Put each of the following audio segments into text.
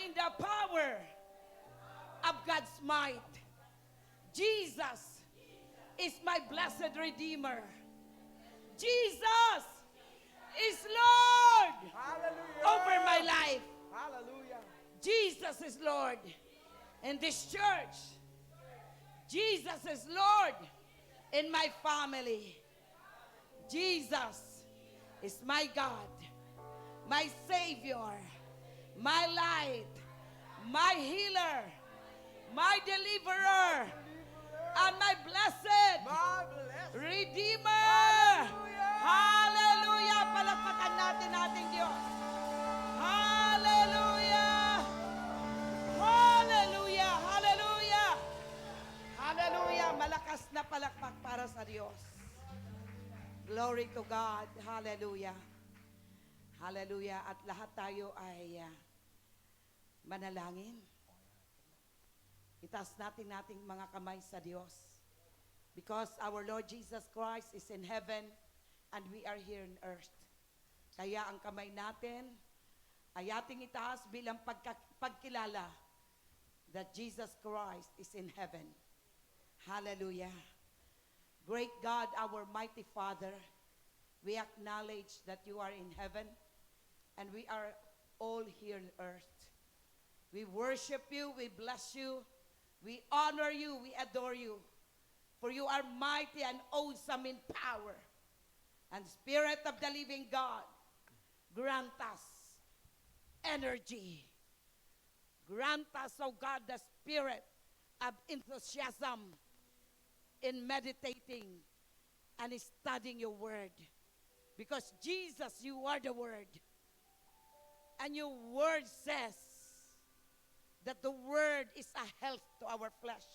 in the power of God's might. Jesus is my blessed Redeemer. Jesus is Lord Hallelujah. over my life. Hallelujah. Jesus is Lord in this church. Jesus is Lord in my family. Jesus is my God, my Savior, my light, my healer, my deliverer, and my blessed My blessed. Redeemer. Hallelujah. Hallelujah. Palakpakan natin ating Diyos. Hallelujah. Hallelujah. Hallelujah. Hallelujah. Malakas na palakpak para sa Diyos. Glory to God. Hallelujah. Hallelujah. At lahat tayo ay manalangin. Itaas natin nating mga kamay sa Diyos. Because our Lord Jesus Christ is in heaven and we are here on earth. Kaya ang kamay natin ay ating itaas bilang pagkilala that Jesus Christ is in heaven. Hallelujah. Great God, our mighty Father, we acknowledge that you are in heaven and we are all here on earth. We worship you, we bless you, we honor you, we adore you. For you are mighty and awesome in power. And Spirit of the living God, grant us energy. Grant us, oh God, the spirit of enthusiasm in meditating and studying your word. Because Jesus, you are the word. And your word says that the word is a health to our flesh.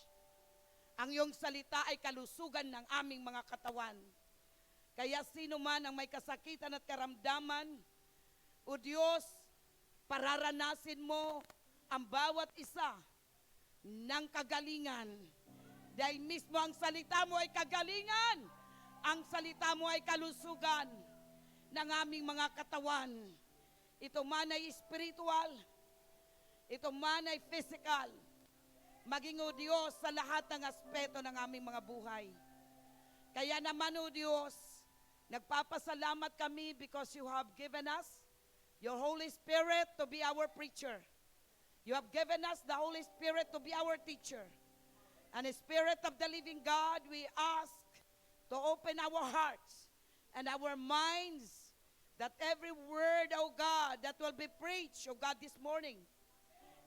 Ang iyong salita ay kalusugan ng aming mga katawan. Kaya sino man ang may kasakitan at karamdaman, o Diyos, pararanasin mo ang bawat isa ng kagalingan. Dahil mismo ang salita mo ay kagalingan. Ang salita mo ay kalusugan ng aming mga katawan. Ito man ay spiritual, ito man ay physical, maging o Diyos sa lahat ng aspeto ng aming mga buhay. Kaya naman o Diyos, nagpapasalamat kami because you have given us your Holy Spirit to be our preacher. You have given us the Holy Spirit to be our teacher. And the Spirit of the living God, we ask to open our hearts and our minds that every word, oh God, that will be preached, oh God, this morning,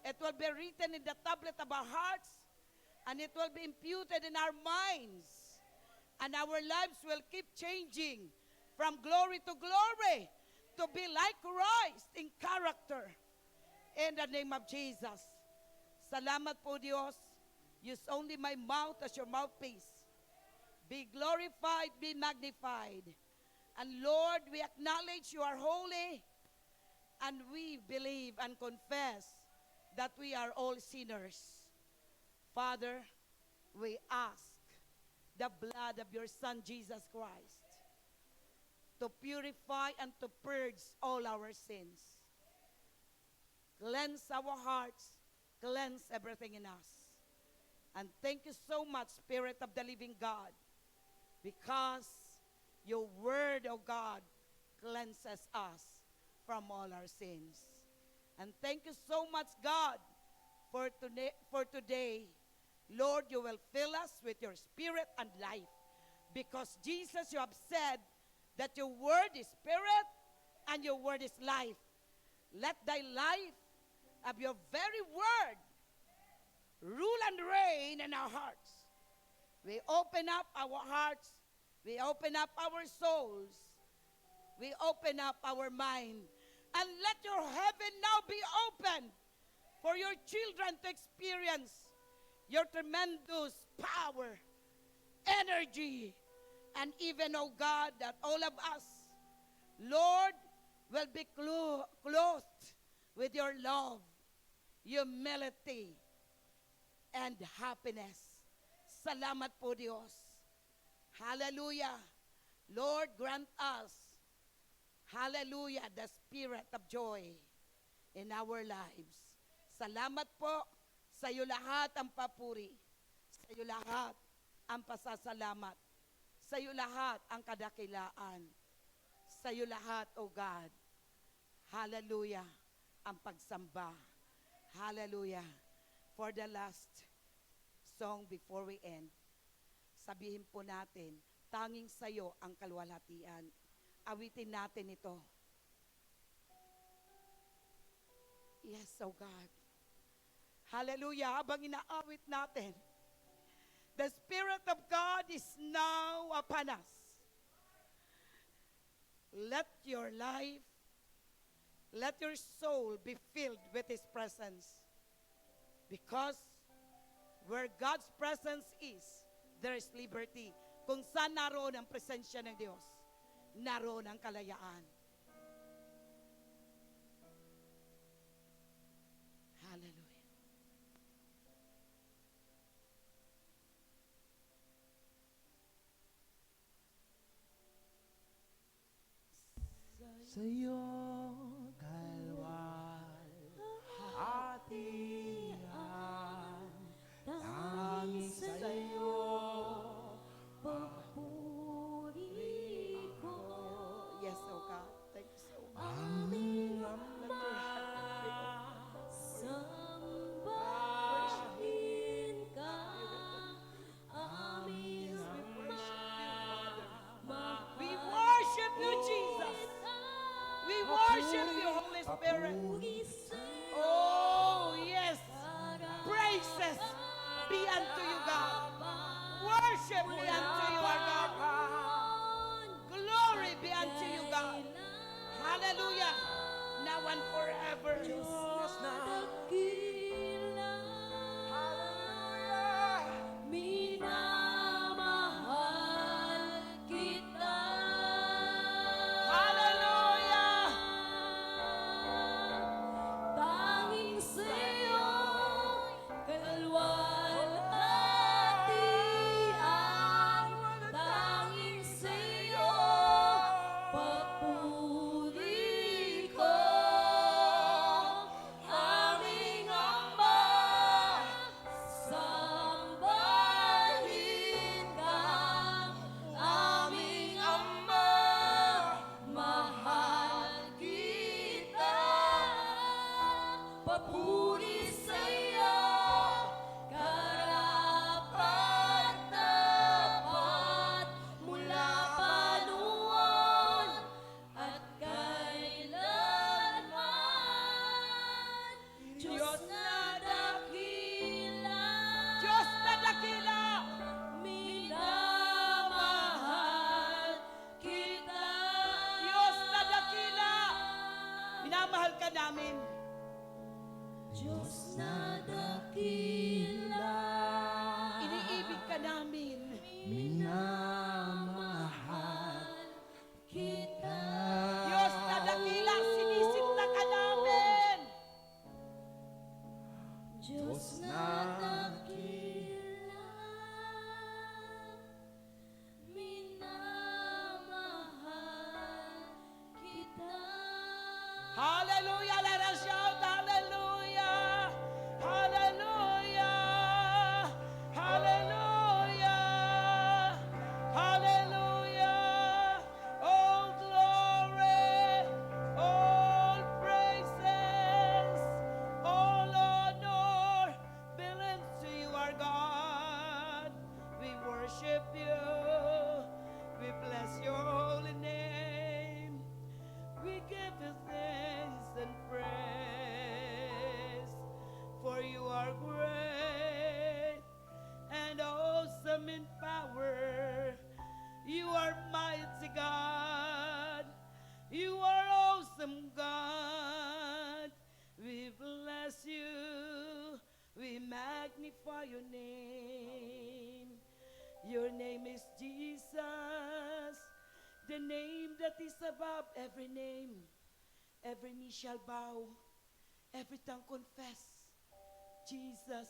it will be written in the tablet of our hearts, and it will be imputed in our minds. And our lives will keep changing from glory to glory to be like Christ in character. In the name of Jesus. Salamat po, Diyos. Use only my mouth as your mouthpiece. Be glorified, be magnified. And Lord, we acknowledge you are holy, and we believe and confess that we are all sinners. Father, we ask the blood of your Son, Jesus Christ, to purify and to purge all our sins. Cleanse our hearts, cleanse everything in us. And thank you so much, Spirit of the living God, because your word, oh God, cleanses us from all our sins. And thank you so much, God, for today. Lord, you will fill us with your spirit and life. Because Jesus, you have said that your word is spirit and your word is life. Let thy life of your very word rule and reign in our hearts. We open up our hearts. We open up our souls. We open up our mind. And let your heaven now be open for your children to experience your tremendous power, energy, and even, oh God, that all of us, Lord, will be clothed with your love, humility, and happiness. Salamat po, Diyos. Hallelujah. Lord, grant us, hallelujah, the spirit of joy in our lives. Salamat po sa iyo lahat ang papuri. Sa iyo lahat ang pasasalamat. Sa iyo lahat ang kadakilaan. Sa iyo lahat, O God. Hallelujah, ang pagsamba. Hallelujah. For the last song before we end, sabihin po natin, tanging sa iyo ang kalwalhatian. Awitin natin ito. Yes, O God. Hallelujah. Habang inaawit natin, the Spirit of God is now upon us. Let your life, let your soul be filled with His presence. Because where God's presence is, there is liberty. Kung saan naroon ang presensya ng Diyos, naroon ang kalayaan. Hallelujah. Sa'yo kalwalhatian, tanging sa'yo papuri ko. Yes, O God. Thank you so much. aming Sambahin ka, aming We worship you, Jesus. We worship you, Holy Spirit. Oh, yes. Praises be unto you, God. Worship be unto you, our God. Glory be unto you, God. Hallelujah. Now and forever. Minamahal kita. Hallelujah. Tanging sa'yo kalwalhatian, tanging sa'yo papuri ko. Aming Ama, sambahin ka. Aming Ama, mahal kita. Papuri sa'yo, karapat-dapat mula pa noon at kailanman. Diyos na dakila, Diyos na dakila. minamahal kita. Diyos na dakila. Minamahal ka namin. Diyos na dakila, Iniibig ka namin. minamahal kita. Diyos na dakila. Sinisinta ka namin. Diyos na dakila, minamahal kita. Hallelujah. Let us shout hallelujah. Hallelujah. Hallelujah. Hallelujah. All glory, all praises, all honor belongs to you, our God. We worship you. We bless your holy name. We give you thanks and praise, for you are great and awesome in power. You are mighty God. You are awesome God. We bless you. We magnify your name. Your name is Jesus, the name that is above every name. Every knee shall bow, every tongue confess. Jesus,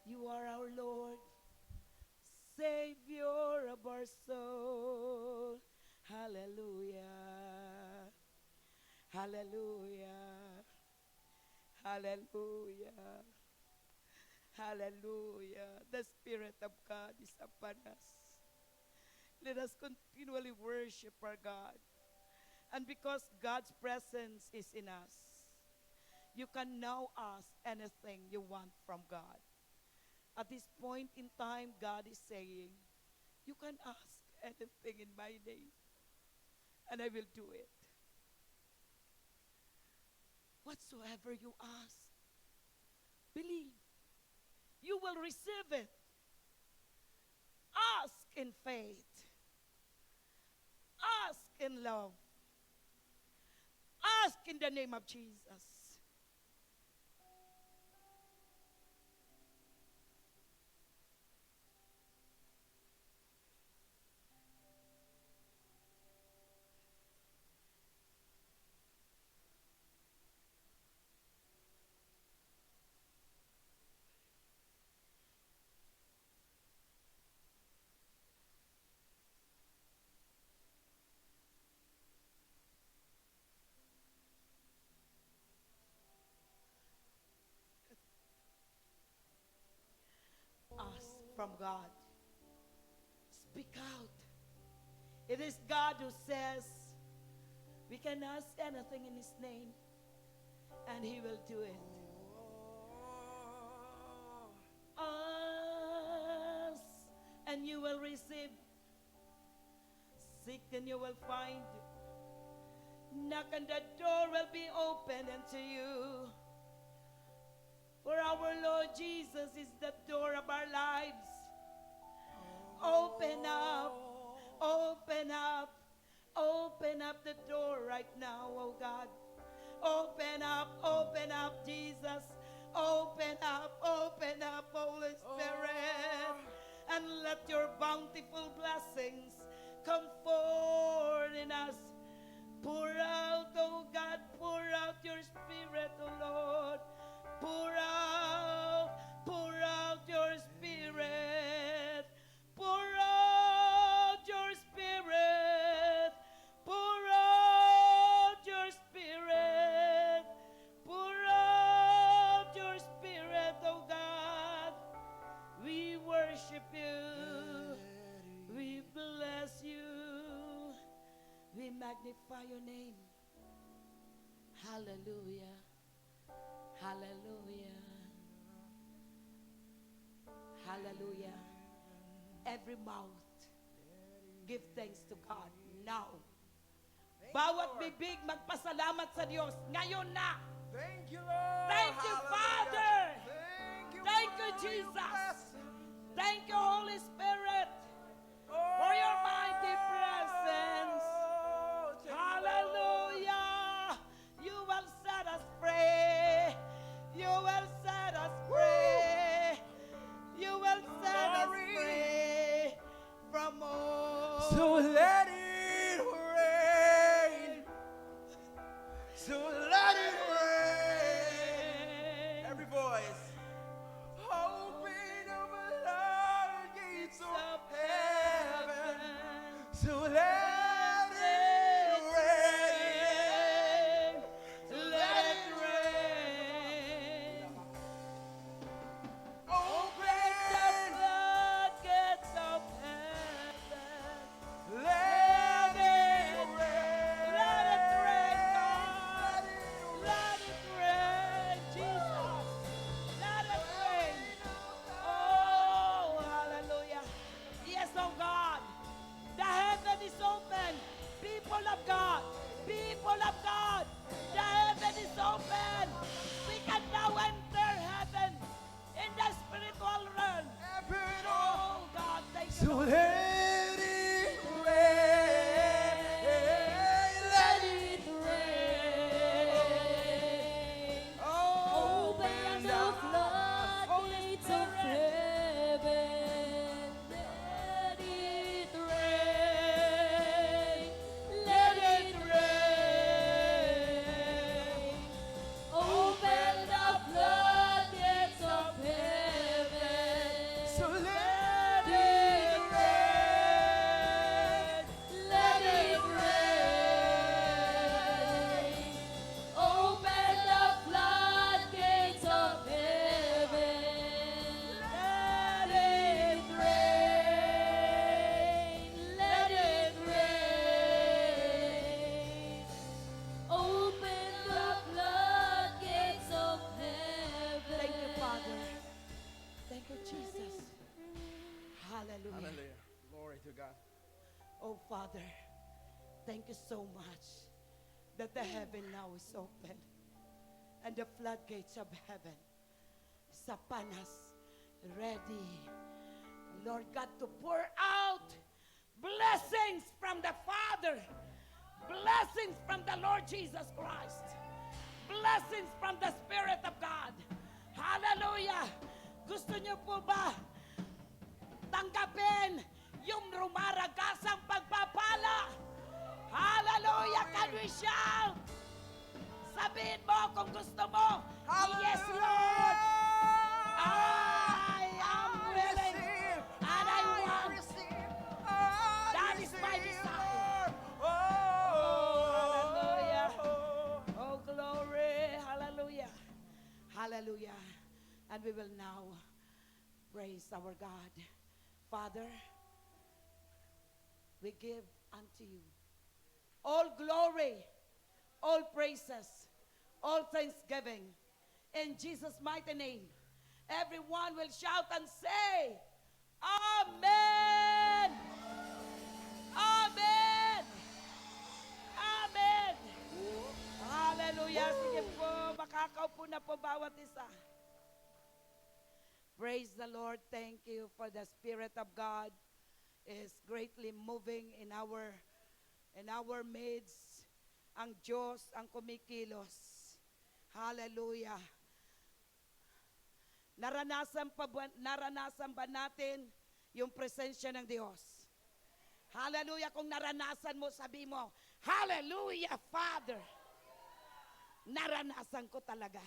you are our Lord, Savior of our soul. Hallelujah. Hallelujah. Hallelujah. Hallelujah. The Spirit of God is upon us. Let us continually worship our God. And because God's presence is in us, you can now ask anything you want from God. At this point in time, God is saying, you can ask anything in my name, and I will do it. Whatsoever you ask, believe, you will receive it. Ask in faith. Ask in love. Ask in the name of Jesus. Ask from God. Speak out. It is God who says we can ask anything in His name, and He will do it. Ask and you will receive. Seek and you will find. Knock and the door will be open unto you. For our Lord Jesus is the door of our lives. Open up, open up, open up the door right now, oh God. Open up, Jesus. Open up, Holy Spirit. And let your bountiful blessings come forth in us. Pour out, oh God, pour out your Spirit, oh Lord. Pour out your Spirit. Pour out your Spirit. Pour out your Spirit. Pour out your Spirit, oh God. We worship you. We bless you. We magnify your name. Hallelujah. Hallelujah. Hallelujah. Every mouth, give thanks to God now. Bawat bibig magpasalamat sa Diyos ngayon na. Thank you, Lord. Thank you, Hallelujah. Father. Thank you, Thank you, for your Jesus. blessing. Thank you, Holy Spirit, for your mighty presence. Oh, thank you, Lord. Hallelujah. You will set us free. You will set us free. You will set us Glory. free from all. So let it rain. So let it rain. Every voice. Open up the gates of heaven. So let it rain. Let it rain. Open. The floodgates of heaven. Let it rain. Let it rain, God. Let it rain, Jesus. Let it rain. Oh, hallelujah. Yes, oh God. The heaven is open. People of God. People of God. The heaven is open. We can now enter heaven in the spiritual realm. Oh God, thank you. So Lord. let it rain. Let it rain. Open the floodgates of heaven. Let it rain. Let it rain. Open the floodgates of heaven. So let Let it it rain. Oh, Father, thank you so much that the heaven now is open and the floodgates of heaven is upon us, ready, Lord God, to pour out blessings from the Father, blessings from the Lord Jesus Christ, blessings from the Spirit of God. Hallelujah! Gusto niyo po ba tanggapin yung rumaragasang pagpapala? Hallelujah! Can we shout? Sabihin mo kung gusto mo, yes, Lord! I am willing and I want. That is my desire. Hallelujah. Oh, glory. Hallelujah. Hallelujah. And we will now praise our God. Father, we give unto you all glory, all praises, all thanksgiving. In Jesus' mighty name, everyone will shout and say, Amen! Amen! Amen! Hallelujah! Sige po, makakaupo na po bawat isa. Praise the Lord. Thank you for the Spirit of God is greatly moving in our midst. Ang Diyos ang kumikilos. Hallelujah. Naranasan ba natin yung presensya ng Diyos? Hallelujah. Kung naranasan mo, sabi mo, Hallelujah, Father. Naranasan ko talaga.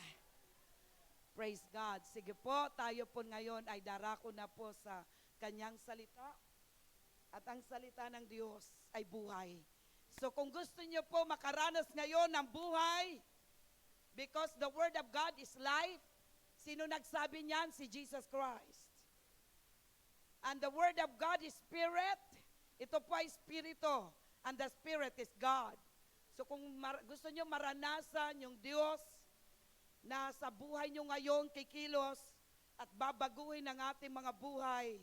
Praise God. Sige po, tayo po ngayon ay darako na po sa kanyang salita. At ang salita ng Diyos ay buhay. So kung gusto niyo po makaranas ngayon ng buhay, because the Word of God is life, sino nagsabi niyan? Si Jesus Christ. And the Word of God is Spirit. Ito po ay Espiritu. And the Spirit is God. So kung gusto niyo maranasan yung Diyos na sa buhay nyo ngayon kikilos at babaguhin ang ating mga buhay,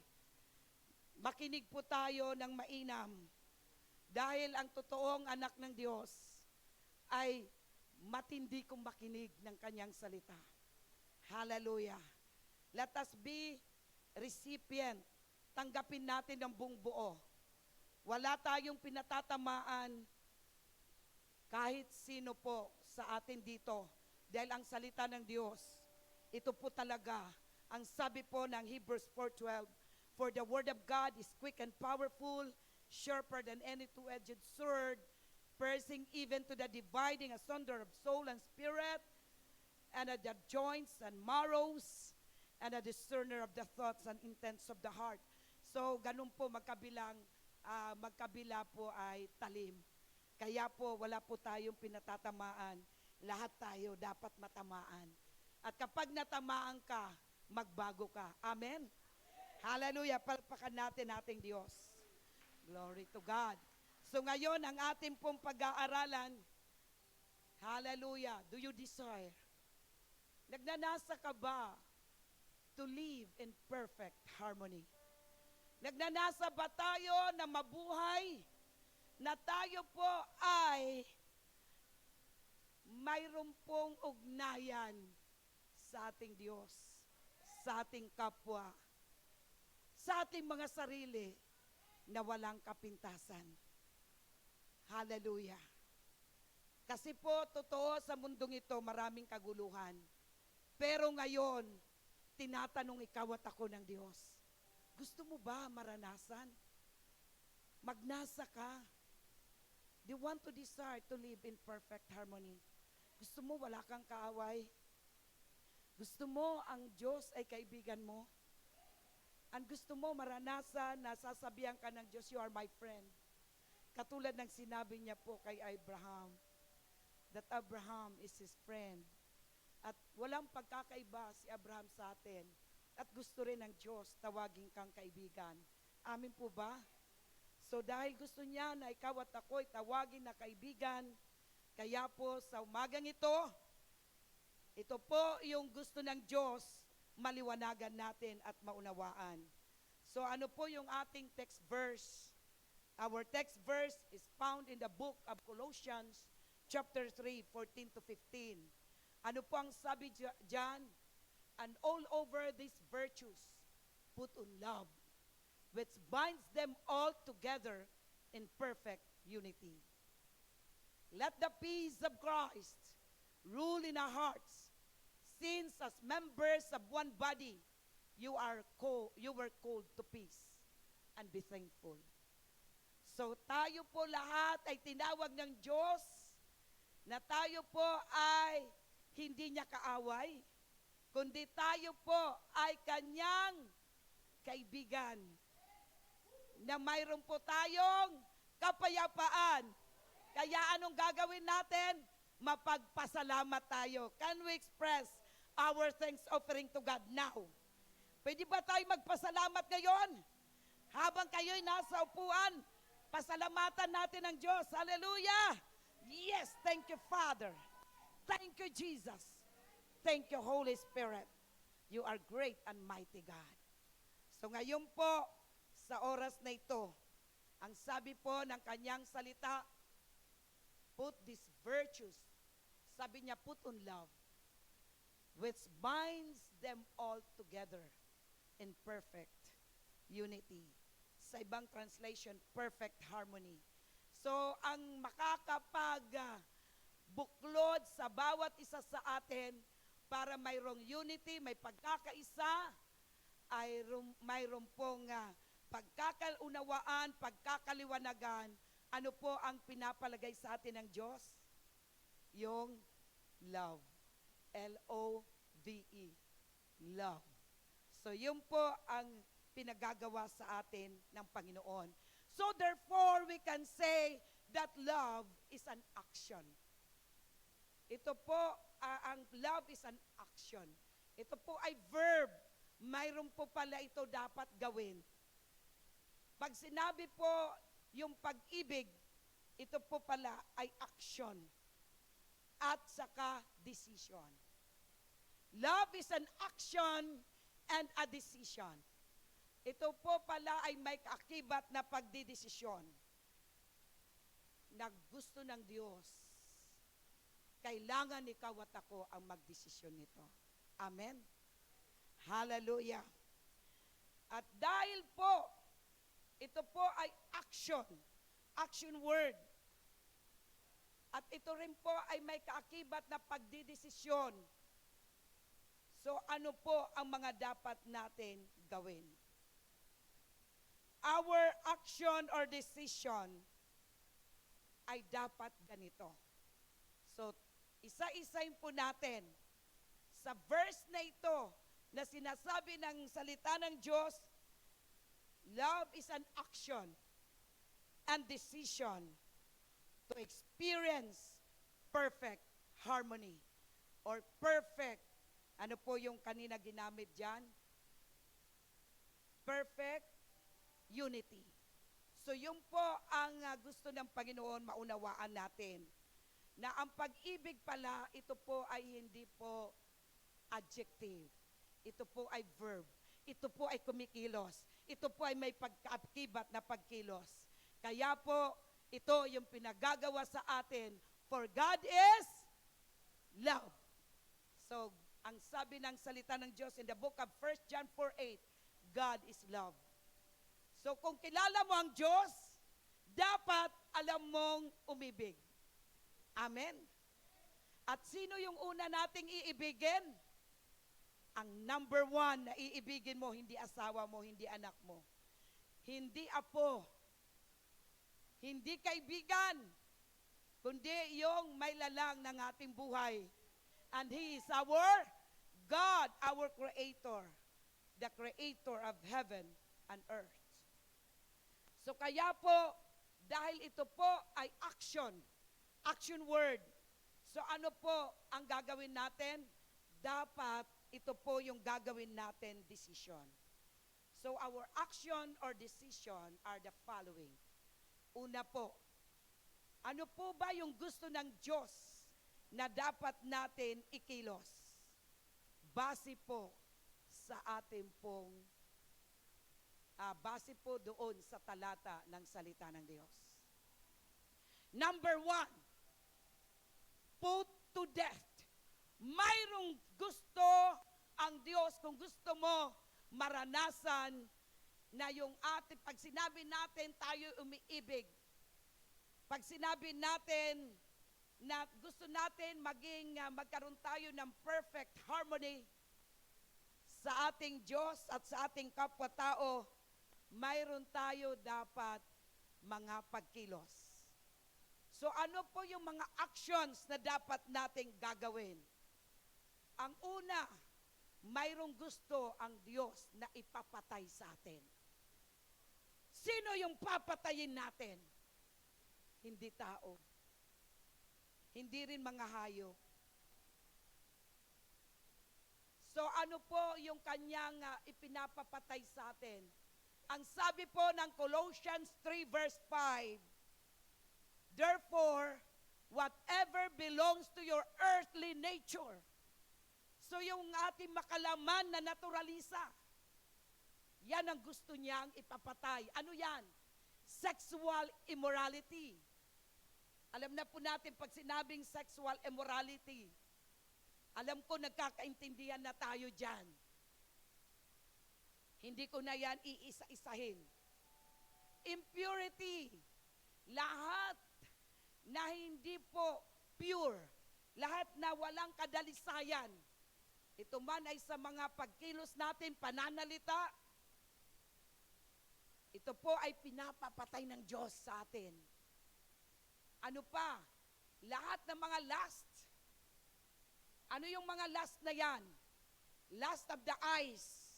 makinig po tayo ng mainam. Dahil ang totoong anak ng Diyos ay matindi kong makinig ng kanyang salita. Hallelujah. Let us be recipient. Tanggapin natin ng buong buo. Wala tayong pinatatamaan kahit sino po sa atin dito. Dahil ang salita ng Diyos, ito po talaga, ang sabi po ng Hebrews 4:12, for the word of God is quick and powerful, sharper than any two-edged sword, piercing even to the dividing asunder of soul and spirit, and at the joints and marrows, and a discerner of the thoughts and intents of the heart. So, ganun po magkabila po ay talim. Kaya po, wala po tayong pinatatamaan. Lahat tayo dapat matamaan. At kapag natamaan ka, magbago ka. Amen? Hallelujah. Palpakan natin ating Diyos. Glory to God. So ngayon, ang ating pong pag-aaralan, hallelujah, do you desire? Nagnanasa ka ba to live in perfect harmony? Nagnanasa ba tayo na mabuhay, na tayo po ay mayroon pong ugnayan sa ating Diyos, sa ating kapwa, sa ating mga sarili na walang kapintasan. Hallelujah. Kasi po, totoo sa mundong ito, maraming kaguluhan. Pero ngayon, tinatanong ikaw at ako ng Diyos, gusto mo ba maranasan? Magnasa ka? Do you want to desire to live in perfect harmony? Gusto mo wala kang kaaway? Gusto mo ang Diyos ay kaibigan mo? Ang gusto mo maranasan na sasabihan ka ng Diyos, you are my friend. Katulad ng sinabi niya po kay Abraham, that Abraham is his friend. At walang pagkakaiba si Abraham sa atin. At gusto rin ng Diyos, tawagin kang kaibigan. Amin po ba? So dahil gusto niya na ikaw at ako'y tawagin na kaibigan, kaya po sa umagang ito po yung gusto ng Diyos, maliwanagan natin at maunawaan. So ano po yung ating text verse? Our text verse is found in the book of Colossians, chapter 3, 14 to 15. Ano po ang sabi dyan? And all over these virtues, put on love, which binds them all together in perfect unity. Let the peace of Christ rule in our hearts, since as members of one body, you were called to peace, and be thankful. So tayo po lahat ay tinawag ng Diyos na tayo po ay hindi niya kaaway, kundi tayo po ay kanyang kaibigan, na mayroon po tayong kapayapaan. Kaya anong gagawin natin? Mapagpasalamat tayo. Can we express our thanks offering to God now? Pwede ba tayo magpasalamat ngayon? Habang kayo'y nasa upuan, pasalamatan natin ang Diyos. Hallelujah! Yes, thank you, Father. Thank you, Jesus. Thank you, Holy Spirit. You are great and mighty God. So ngayon po, sa oras na ito, ang sabi po ng kanyang salita, put these virtues, sabi niya, put on love, which binds them all together in perfect unity. Sa ibang translation, perfect harmony. So, ang buklod sa bawat isa sa atin para mayroong unity, may pagkakaisa, ay mayroon pong pagkakaunawaan, pagkakaliwanagan. Ano po ang pinapalagay sa atin ng Diyos? Yung love. L-O-V-E. Love. So, yun po ang pinagagawa sa atin ng Panginoon. So, therefore, we can say that love is an action. Ito po, ang love is an action. Ito po ay verb. Mayroon po pala ito dapat gawin. Pag sinabi po yung pag-ibig, ito po pala ay action at saka decision. Love is an action and a decision. Ito po pala ay may kaakibat na pagdidesisyon na gusto ng Diyos. Kailangan ikaw at ako ang magdesisyon nito. Amen? Hallelujah. At dahil po, ito po ay action. Action word. At ito rin po ay may kaakibat na pagdidesisyon. So ano po ang mga dapat natin gawin? Our action or decision ay dapat ganito. So, isa-isayin po natin sa verse na ito na sinasabi ng salita ng Diyos, love is an action and decision to experience perfect harmony or perfect, ano po yung kanina ginamit dyan? Perfect unity. So yun po ang gusto ng Panginoon maunawaan natin. Na ang pag-ibig pala, ito po ay hindi po adjective. Ito po ay verb. Ito po ay kumikilos. Ito po ay may pagkaakibat na pagkilos. Kaya po, ito yung pinagagawa sa atin. For God is love. So, ang sabi ng salita ng Diyos in the book of 1 John 4:8, God is love. So kung kilala mo ang Diyos, dapat alam mong umibig. Amen? At sino yung una nating iibigin? Ang number one na iibigin mo, hindi asawa mo, hindi anak mo. Hindi apo. Hindi kaibigan. Kundi yung may lalang ng ating buhay. And He is our God, our Creator. The Creator of heaven and earth. So kaya po, dahil ito po ay action word. So ano po ang gagawin natin? Dapat ito po yung gagawin natin decision. So our action or decision are the following. Una po, ano po ba yung gusto ng Diyos na dapat natin ikilos? Base po sa ating pong base po doon sa talata ng salita ng Diyos. Number 1, put to death. Mayroong gusto ang Diyos kung gusto mo maranasan na yung ating, pag sinabi natin tayo umiibig, pag sinabi natin na gusto natin maging magkaroon tayo ng perfect harmony sa ating Diyos at sa ating kapwa-tao, mayroon tayo dapat mga pagkilos. So ano po yung mga actions na dapat nating gagawin? Ang una, mayroong gusto ang Diyos na ipapatay sa atin. Sino yung papatayin natin? Hindi tao. Hindi rin mga hayop. So ano po yung kanyang ipinapapatay sa atin? Ang sabi po ng Colossians 3 verse 5, therefore, whatever belongs to your earthly nature, so yung ating makalaman na naturalisa, yan ang gusto niyang ipapatay. Ano yan? Sexual immorality. Alam na po natin pag sinabing sexual immorality, alam ko nagkakaintindihan na tayo dyan. Hindi ko na yan iisa-isahin. Impurity. Lahat na hindi po pure. Lahat na walang kadalisayan. Ito man ay sa mga pagkilos natin, pananalita. Ito po ay pinapapatay ng Diyos sa atin. Ano pa? Lahat ng mga lust. Ano yung mga lust na yan? Lust of the eyes.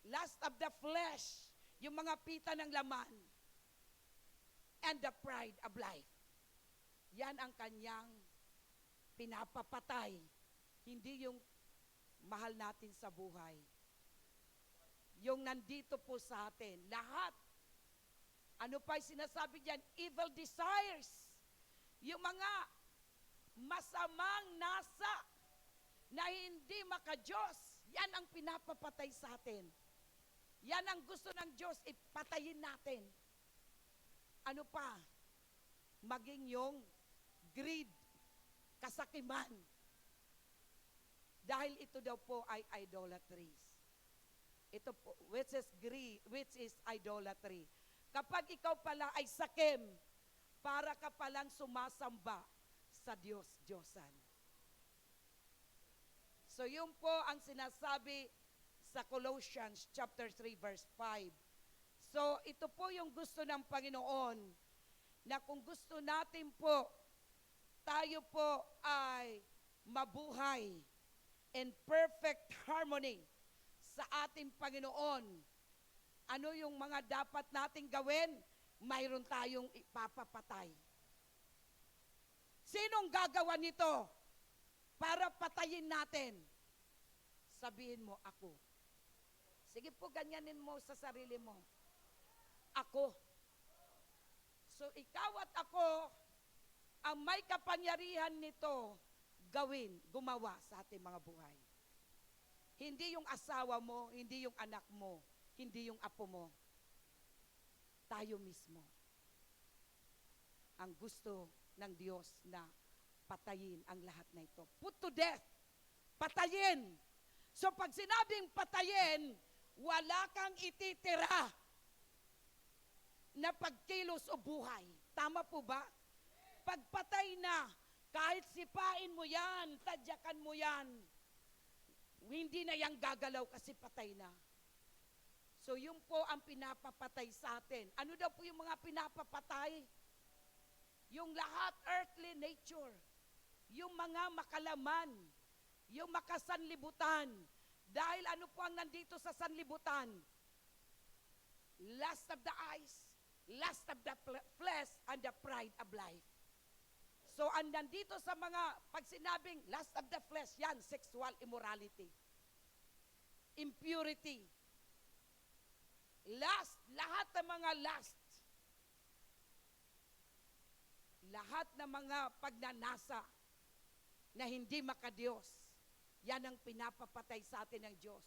Lust of the flesh. Yung mga pita ng laman. And the pride of life. Yan ang kanyang pinapapatay. Hindi yung mahal natin sa buhay. Yung nandito po sa atin. Lahat. Ano pa yung sinasabi diyan? Evil desires. Yung mga masamang nasa na hindi maka-Diyos. Yan ang pinapapatay sa atin. Yan ang gusto ng Diyos, ipatayin natin. Ano pa? Maging yung greed, kasakiman. Dahil ito daw po ay idolatries. Ito po, which is greed, which is idolatry. Kapag ikaw pala ay sakim, para ka palang sumasamba sa Diyos-Diyosan. So yun po ang sinasabi sa Colossians chapter 3 verse 5. So ito po yung gusto ng Panginoon, na kung gusto natin po, tayo po ay mabuhay in perfect harmony sa ating Panginoon. Ano yung mga dapat nating gawin? Mayroon tayong ipapapatay. Sinong gagawa nito para patayin natin? Sabihin mo, ako. Sige po, ganyanin mo sa sarili mo. Ako. So ikaw at ako, ang may kapangyarihan nito gawin, gumawa sa ating mga buhay. Hindi yung asawa mo, hindi yung anak mo, hindi yung apo mo. Tayo mismo. Ang gusto ng Diyos na patayin ang lahat na ito. Put to death. Patayin. So pag sinabing patayin, wala kang ititira na pagkilos o buhay. Tama po ba? Pagpatay na, kahit sipain mo yan, tadyakan mo yan, hindi na yang gagalaw kasi patay na. So yun po ang pinapapatay sa atin. Ano daw po yung mga pinapapatay? Yung lahat earthly nature. Yung mga makalaman. Yung makasanlibutan. Dahil ano po ang nandito sa sanlibutan? Lust of the eyes, lust of the flesh, and the pride of life. So ang nandito sa mga, pag sinabing lust of the flesh, yan, sexual immorality. Impurity. Lust, lahat ng mga lust. Lahat ng mga pagnanasa na hindi makadiyos. Yan ang pinapapatay sa atin ng Diyos.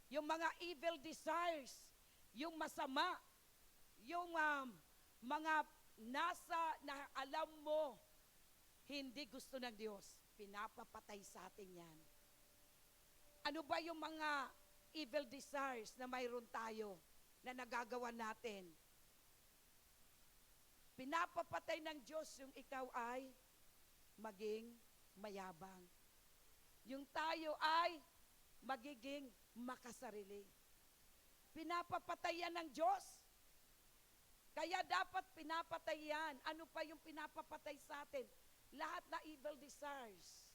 yung mga evil desires, yung masama, yung mga na alam mo, hindi gusto ng Diyos, pinapapatay sa atin yan. Ano ba yung mga evil desires na mayroon tayo na nagagawa natin? Pinapapatay ng Diyos yung ikaw ay maging mayabang. Yung tayo ay magiging makasarili. Pinapapatay yan ng Diyos. Kaya dapat pinapatay yan. Ano pa yung pinapapatay sa atin? Lahat na evil desires.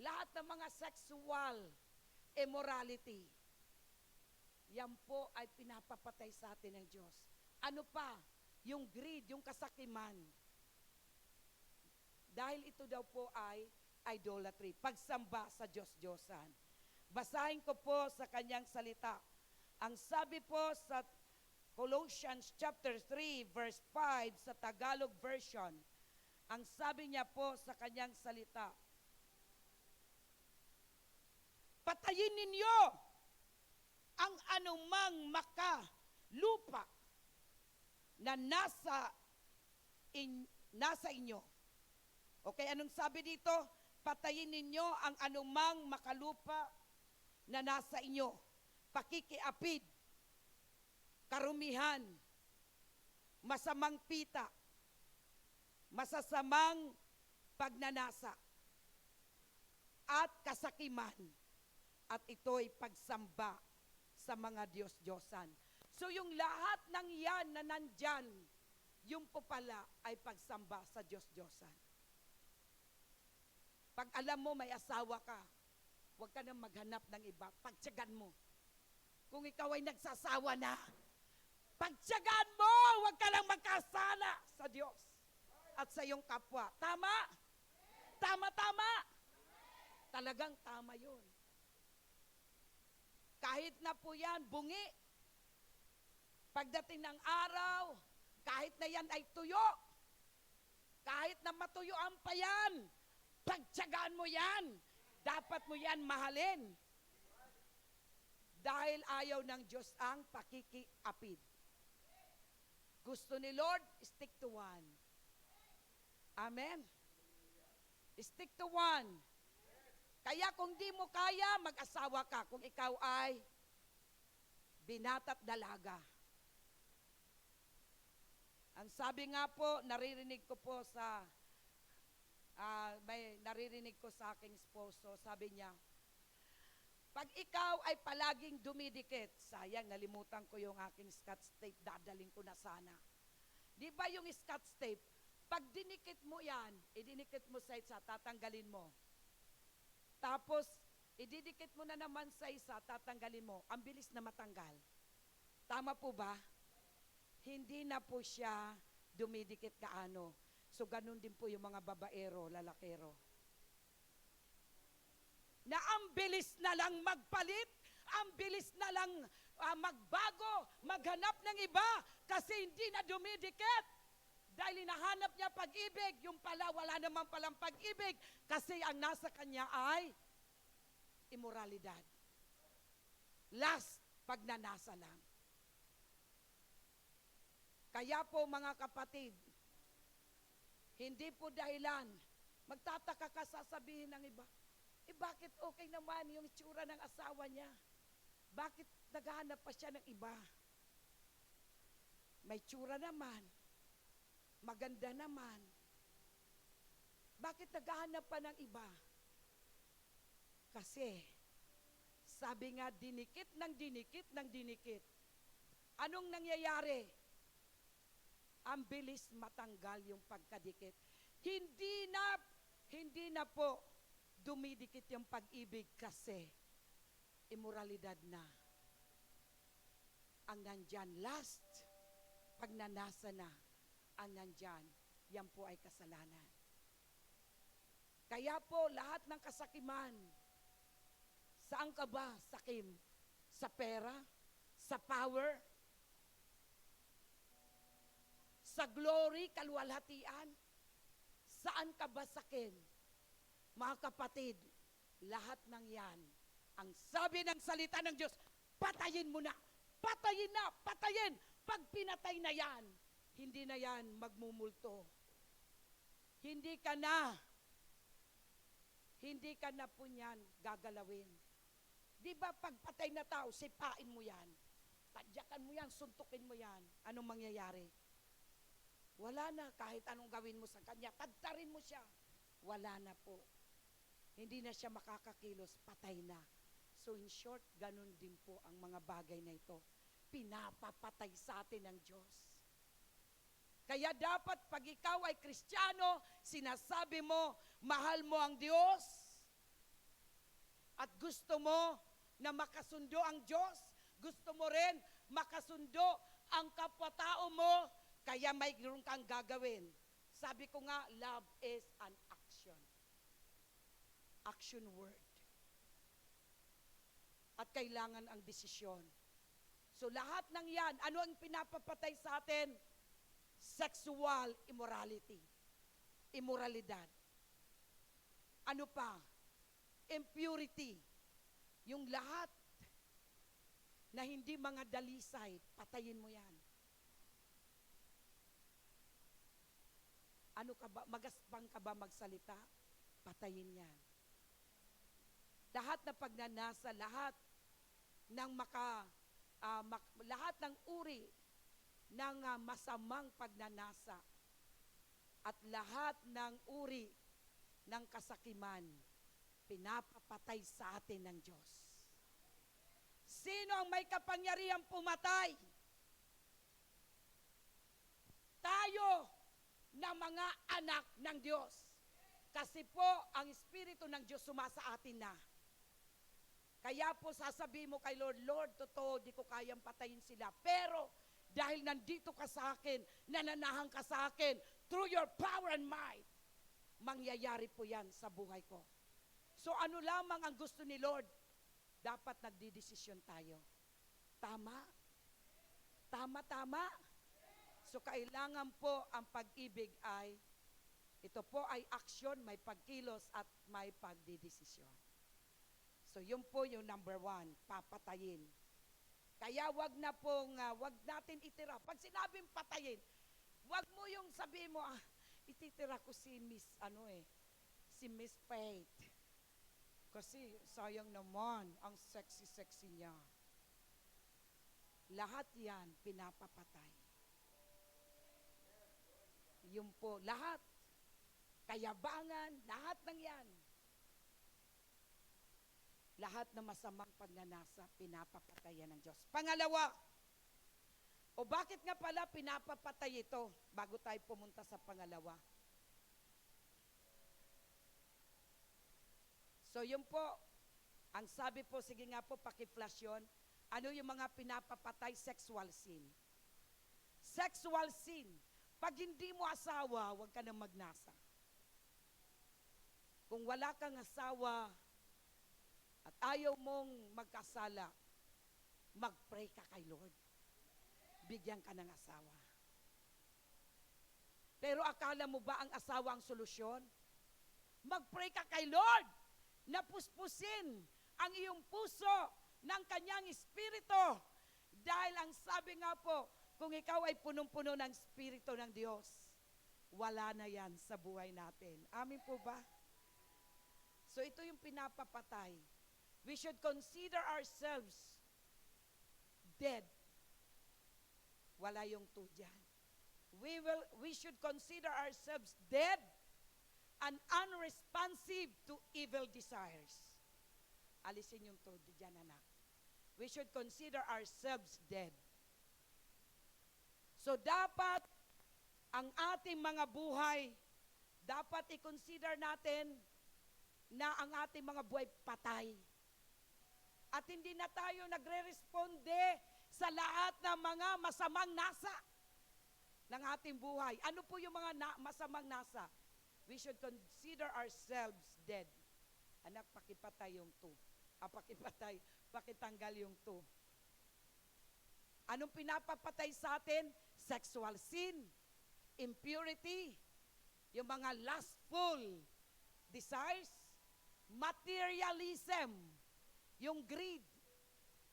Lahat ng mga sexual immorality. Yan po ay pinapapatay sa atin ng Diyos. Ano pa? Yung greed, yung kasakiman. Dahil ito daw po ay idolatry, pagsamba sa Diyos-Diyosan. Basahin ko po sa kanyang salita. Ang sabi po sa Colossians chapter 3 verse 5 sa Tagalog version, ang sabi niya po sa kanyang salita, patayin ninyo ang anumang makalupa na nasa inyo. Okay, anong sabi dito? Patayin ninyo ang anumang makalupa na nasa inyo. Pakikiapid, karumihan, masamang pita, masasamang pagnanasa, at kasakiman. At ito'y pagsamba sa mga Diyos-Diyosan. So yung lahat ng yan na nandyan, yung po pala ay pagsamba sa Diyos-Diyosan. Pag alam mo may asawa ka, huwag ka nang maghanap ng iba, pagtiyagan mo. Kung ikaw ay nagsasawa na, pagtiyagan mo, huwag ka lang magkasala sa Diyos at sa iyong kapwa. Tama? Tama. Talagang tama yun. Kahit na po yan, bungi. Pagdating ng araw, kahit na yan ay tuyo, kahit na matuyuan pa yan, pagtiyagaan mo yan. Dapat mo yan mahalin. Dahil ayaw ng Diyos ang pakikiapid. Gusto ni Lord, stick to one. Amen? Stick to one. Kaya kung di mo kaya, mag-asawa ka kung ikaw ay binata't dalaga. Ang sabi nga po, naririnig ko po sa may naririnig ko sa aking esposo, sabi niya, pag ikaw ay palaging dumidikit, sayang, nalimutan ko yung aking scotch tape, dadaling ko na sana. Di ba yung scotch tape, pag dinikit mo yan, idinikit mo sa isa, tatanggalin mo. Tapos, ididikit mo na naman sa isa, tatanggalin mo. Ang bilis na matanggal. Tama po ba? Hindi na po siya dumidikit kaano. So, ganun din po yung mga babaero, lalakero. Na ang bilis na lang magpalit, ang bilis na lang magbago, maghanap ng iba, kasi hindi na dumidikit. Dahil hinahanap niya pag-ibig, yung pala wala naman palang pag-ibig, kasi ang nasa kanya ay immoralidad. Last, pagnanasa lang. Kaya po mga kapatid, hindi po dahilan, magtataka ka sasabihin ng iba, bakit okay naman yung itsura ng asawa niya? Bakit naghahanap pa siya ng iba? May tsura naman, maganda naman. Bakit naghahanap pa ng iba? Kasi, sabi nga, dinikit ng dinikit ng dinikit. Anong nangyayari? Ang bilis matanggal yung pagkadikit. Hindi na po dumidikit yung pag-ibig kasi immoralidad na. Ang nandyan, last, pagnanasa na, ang nandyan, yan po ay kasalanan. Kaya po, lahat ng kasakiman, saan ka ba sakim? Sa pera? Sa power? Sa glory, kaluwalhatian? Saan ka ba sakim? Mga kapatid, lahat ng yan, ang sabi ng salita ng Diyos, patayin mo na. Patayin na, patayin. Pag pinatay na yan, hindi na yan magmumulto. Hindi ka na po niyan gagalawin. Di ba pag patay na tao, sipain mo yan. Tadyakan mo yan, suntukin mo yan. Anong mangyayari? Wala na, kahit anong gawin mo sa kanya, tadtarin mo siya. Wala na po. Hindi na siya makakakilos, patay na. So in short, ganun din po ang mga bagay na ito. Pinapapatay sa atin ng Diyos. Kaya dapat pag ikaw ay Kristiyano, sinasabi mo, mahal mo ang Diyos, at gusto mo na makasundo ang Diyos, gusto mo rin makasundo ang kapwa-tao mo, kaya mayroon kang gagawin. Sabi ko nga, love is an action. Action word. At kailangan ang desisyon. So lahat ng yan, ano ang pinapapatay sa atin? Sexual immorality. Immoralidad. Ano pa? Impurity. Yung lahat na hindi mga dalisay, patayin mo yan. Ano ka ba? Magaspang ka ba magsalita? Patayin yan. Lahat na pagnanasa, lahat ng lahat ng uri ng masamang pagnanasa at lahat ng uri ng kasakiman, pinapapatay sa atin ng Diyos. Sino ang may kapangyarihang pumatay? Tayo na mga anak ng Diyos. Kasi po, ang Espiritu ng Diyos sumasa atin na. Kaya po sasabihin mo kay Lord, Lord, totoo, di ko kayang patayin sila. Pero, dahil nandito ka sa akin, nananahan ka sa akin, through your power and might, mangyayari po yan sa buhay ko. So ano lamang ang gusto ni Lord? Dapat nagdidesisyon tayo. Tama? Tama. So kailangan po ang pag-ibig ay, ito po ay action, may pagkilos at may pagdidesisyon. So yun po yung number 1, papatayin. Kaya wag natin itira. Pag sinabing patayin, wag mo yung sabihin mo, ititira ko si Miss Faith. Kasi sayang naman, ang sexy niya. Lahat yan, pinapapatay. Yun po, lahat. Kayabangan, lahat ng yan. Lahat na masamang pagnanasa, pinapapatayan ng Diyos. Pangalawa, o bakit nga pala pinapapatay ito bago tayo pumunta sa pangalawa? So yun po, ang sabi po, sige nga po, paki-flash yun. Ano yung mga pinapapatay? Sexual sin. Sexual sin. Pag hindi mo asawa, huwag ka nang magnasa. Kung wala kang asawa at ayaw mong magkasala, mag-pray ka kay Lord. Bigyan ka ng asawa. Pero akala mo ba ang asawa ang solusyon? Mag-pray ka kay Lord na puspusin ang iyong puso ng kanyang espiritu. Dahil ang sabi nga po, kung ikaw ay punong-puno ng espiritu ng Diyos, wala na yan sa buhay natin. Amin po ba? So ito yung pinapapatay. We should consider ourselves dead. Wala yung 2 dyan. We should consider ourselves dead and unresponsive to evil desires. Alisin yung 2 dyan, anak. We should consider ourselves dead. So dapat ang ating mga buhay, dapat i-consider natin na ang ating mga buhay patay. At hindi na tayo nagre-responde sa lahat ng mga masamang nasa ng ating buhay. Ano po yung mga masamang nasa? We should consider ourselves dead. Anak, pakipatay yung 2. Pakitanggal yung 2. Anong pinapapatay sa atin? Sexual sin, impurity, yung mga lustful desires, materialism, yung greed,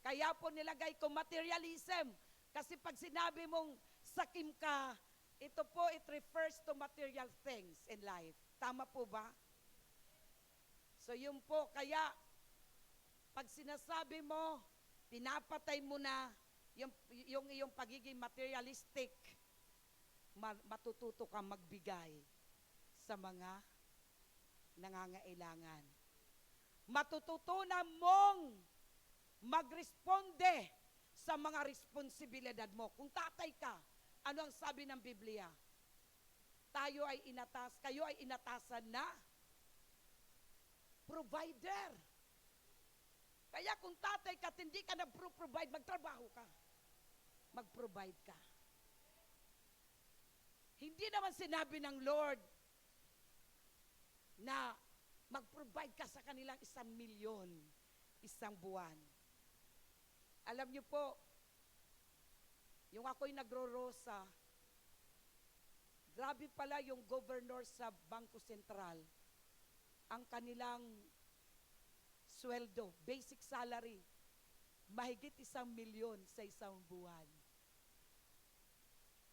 Kaya po nilagay ko materialism. Kasi pag sinabi mong sakim ka, ito po, it refers to material things in life. Tama po ba? So yun po, kaya pag sinasabi mo, pinapatay mo na yung iyong pagiging materialistic, matututo kang magbigay sa mga nangangailangan. Matututunan mong magresponde sa mga responsibilidad mo. Kung tatay ka, ano ang sabi ng Biblia? Kayo ay inatasan na provider. Kaya kung tatay ka at hindi ka nag-provide, magtrabaho ka. Mag-provide ka. Hindi naman sinabi ng Lord na mag-provide ka sa kanilang 1,000,000 isang buwan. Alam niyo po, yung ako'y nagro-rosa, grabe pala yung governor sa Bangko Sentral. Ang kanilang sweldo, basic salary, mahigit 1,000,000 sa isang buwan.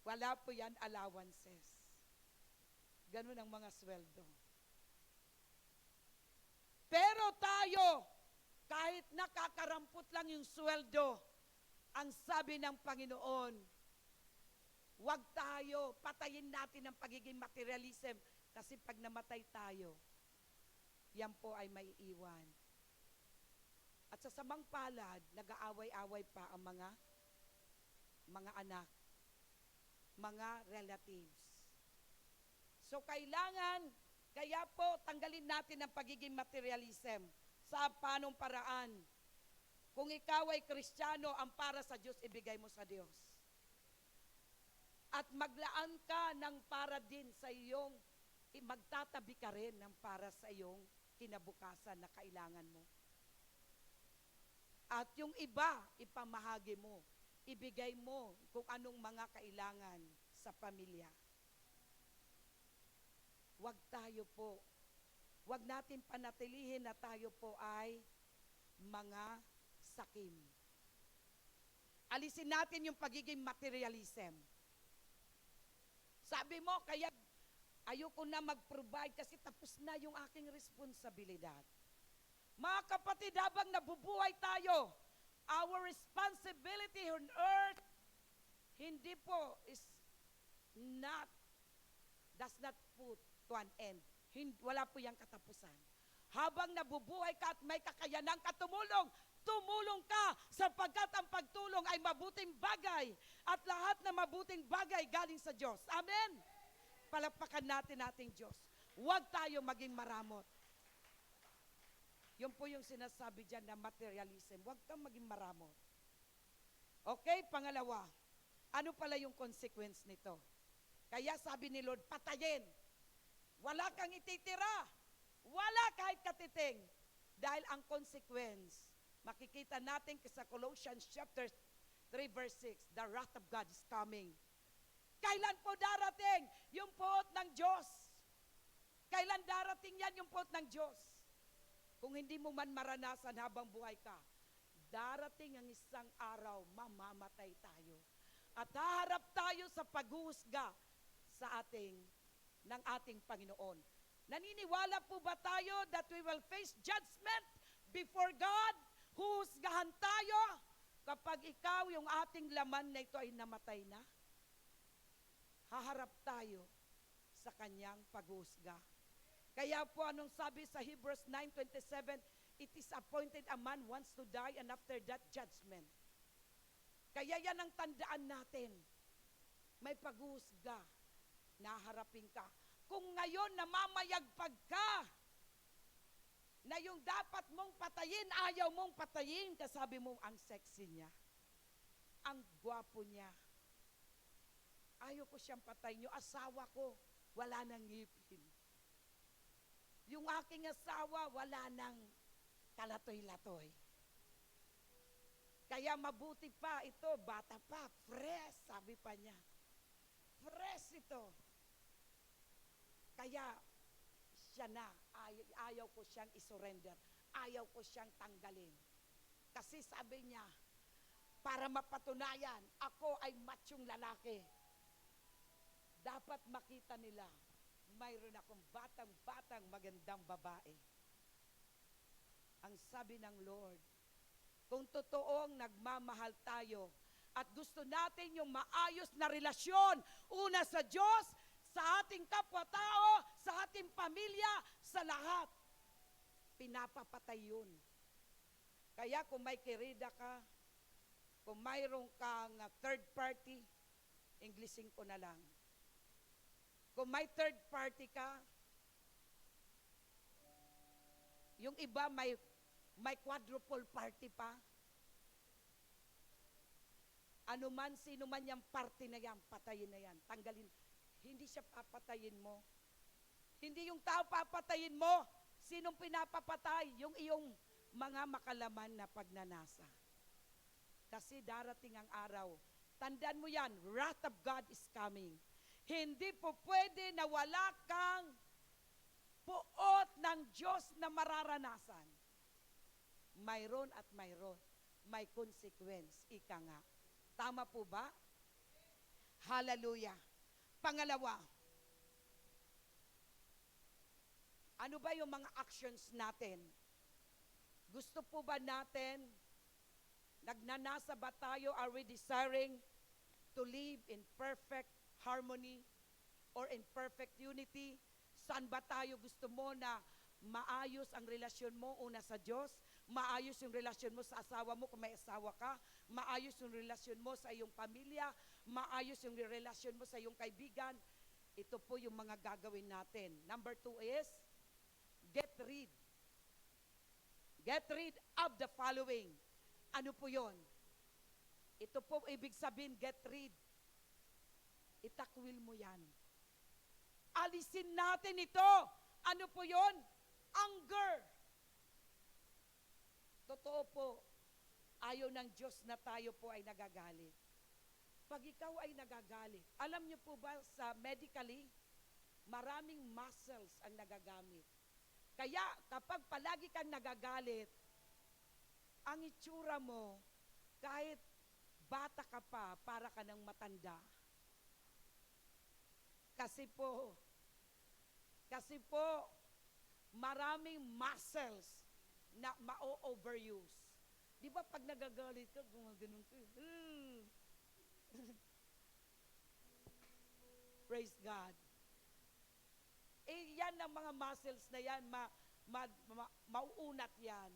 Wala po yan allowances. Ganun ang mga sweldo. Pero tayo, kahit nakakarampot lang yung sweldo, ang sabi ng Panginoon, wag tayo, patayin natin ang pagiging materialism kasi pag namatay tayo, yan po ay may iwan. At sa samang palad, nag-aaway-away pa ang mga anak, mga relatives. So kailangan, kaya po tanggalin natin ang pagiging materialism. Sa panong paraan? Kung ikaw ay Kristiyano, ang para sa Diyos, ibigay mo sa Diyos. At maglaan ka ng para din sa iyong, magtatabi ka rin ng para sa iyong kinabukasan na kailangan mo. At yung iba, ipamahagi mo. Ibigay mo kung anong mga kailangan sa pamilya. Huwag natin panatilihin na tayo po ay mga sakim. Alisin natin yung pagiging materialism. Sabi mo, kaya ayoko na mag-provide kasi tapos na yung aking responsibilidad. Mga kapatid, habang nabubuhay tayo, our responsibility on earth, hindi po does not put to an end. Wala po yung katapusan. Habang nabubuhay ka at may kakayanang tumulong ka sapagkat ang pagtulong ay mabuting bagay at lahat na mabuting bagay galing sa Diyos. Amen? Palakpakan natin ating Diyos. Huwag tayo maging maramot. Yun po yung sinasabi dyan na materialism. Huwag kang maging maramot. Okay, pangalawa. Ano pala yung consequence nito? Kaya sabi ni Lord, patayin. Wala kang ititira. Wala kahit katiting. Dahil ang consequence, makikita natin sa Colossians chapter 3 verse 6, the wrath of God is coming. Kailan po darating yung puot ng Diyos? Kailan darating yan yung puot ng Diyos? Kung hindi mo man maranasan habang buhay ka, darating ang isang araw, mamamatay tayo. At haharap tayo sa paghuhusga ng ating Panginoon. Naniniwala po ba tayo that we will face judgment before God? Huhusgahan tayo kapag ikaw, yung ating laman na ito ay namatay na? Haharap tayo sa kanyang paghuhusga. Kaya po anong sabi sa Hebrews 9:27, it is appointed a man wants to die and after that judgment. Kaya yan ang tandaan natin. May paghuhusga na harapin ka. Kung ngayon namamayagpag ka, na yung dapat mong patayin, ayaw mong patayin, kasabi mo, ang sexy niya, ang gwapo niya, ayaw ko siyang patayin, yung asawa ko, wala nang ngipin. Yung aking asawa, wala nang kalatoy-latoy. Kaya mabuti pa ito, bata pa, fresh, sabi pa niya. Fresh ito. Kaya siya na, ayaw ko siyang isurrender. Ayaw ko siyang tanggalin. Kasi sabi niya, para mapatunayan, ako ay machong lalaki. Dapat makita nila, mayroon akong batang-batang magandang babae. Ang sabi ng Lord, kung totoong nagmamahal tayo at gusto natin yung maayos na relasyon, una sa Diyos, sa ating kapwa-tao, sa ating pamilya, sa lahat, pinapapatay yun. Kaya kung may kirida ka, kung mayroong kang third party, Englishin ko na lang. Kung may third party ka, yung iba may quadruple party pa. Ano man, sino man yung party na yan, patayin na yan. Tanggalin. Hindi siya papatayin mo. Hindi yung tao papatayin mo. Sinong pinapapatay? Yung iyong mga makalaman na pagnanasa. Kasi darating ang araw. Tandaan mo yan, wrath of God is coming. Hindi po pwede na wala kang puot ng Diyos na mararanasan. Mayroon at mayroon. May consequence. Ika nga. Tama po ba? Hallelujah. Pangalawa, ano ba yung mga actions natin? Gusto po ba natin, nagnanasa ba tayo, are we desiring to live in perfect harmony or in perfect unity? Saan ba tayo gusto mo na maayos ang relasyon mo una sa Diyos? Maayos yung relasyon mo sa asawa mo kung may asawa ka, maayos yung relasyon mo sa iyong pamilya, maayos yung relasyon mo sa iyong kaibigan. Ito po yung mga gagawin natin. Number 2 is, get rid. Get rid of the following. Ano po yon? Ito po ibig sabihin, get rid. Itakwil mo yan. Alisin natin ito. Ano po yon? Anger. Totoo po, ayaw ng Diyos na tayo po ay nagagalit. Pag ikaw ay nagagalit, alam niyo po ba sa medically, maraming muscles ang nagagamit. Kaya kapag palagi kang nagagalit, ang itsura mo, kahit bata ka pa, para ka ng matanda. Kasi po, maraming muscles na ma-overuse. Di ba pag nagagalit ka, gumaganon ka. Praise God. Yan ang mga muscles na yan, mauunat yan.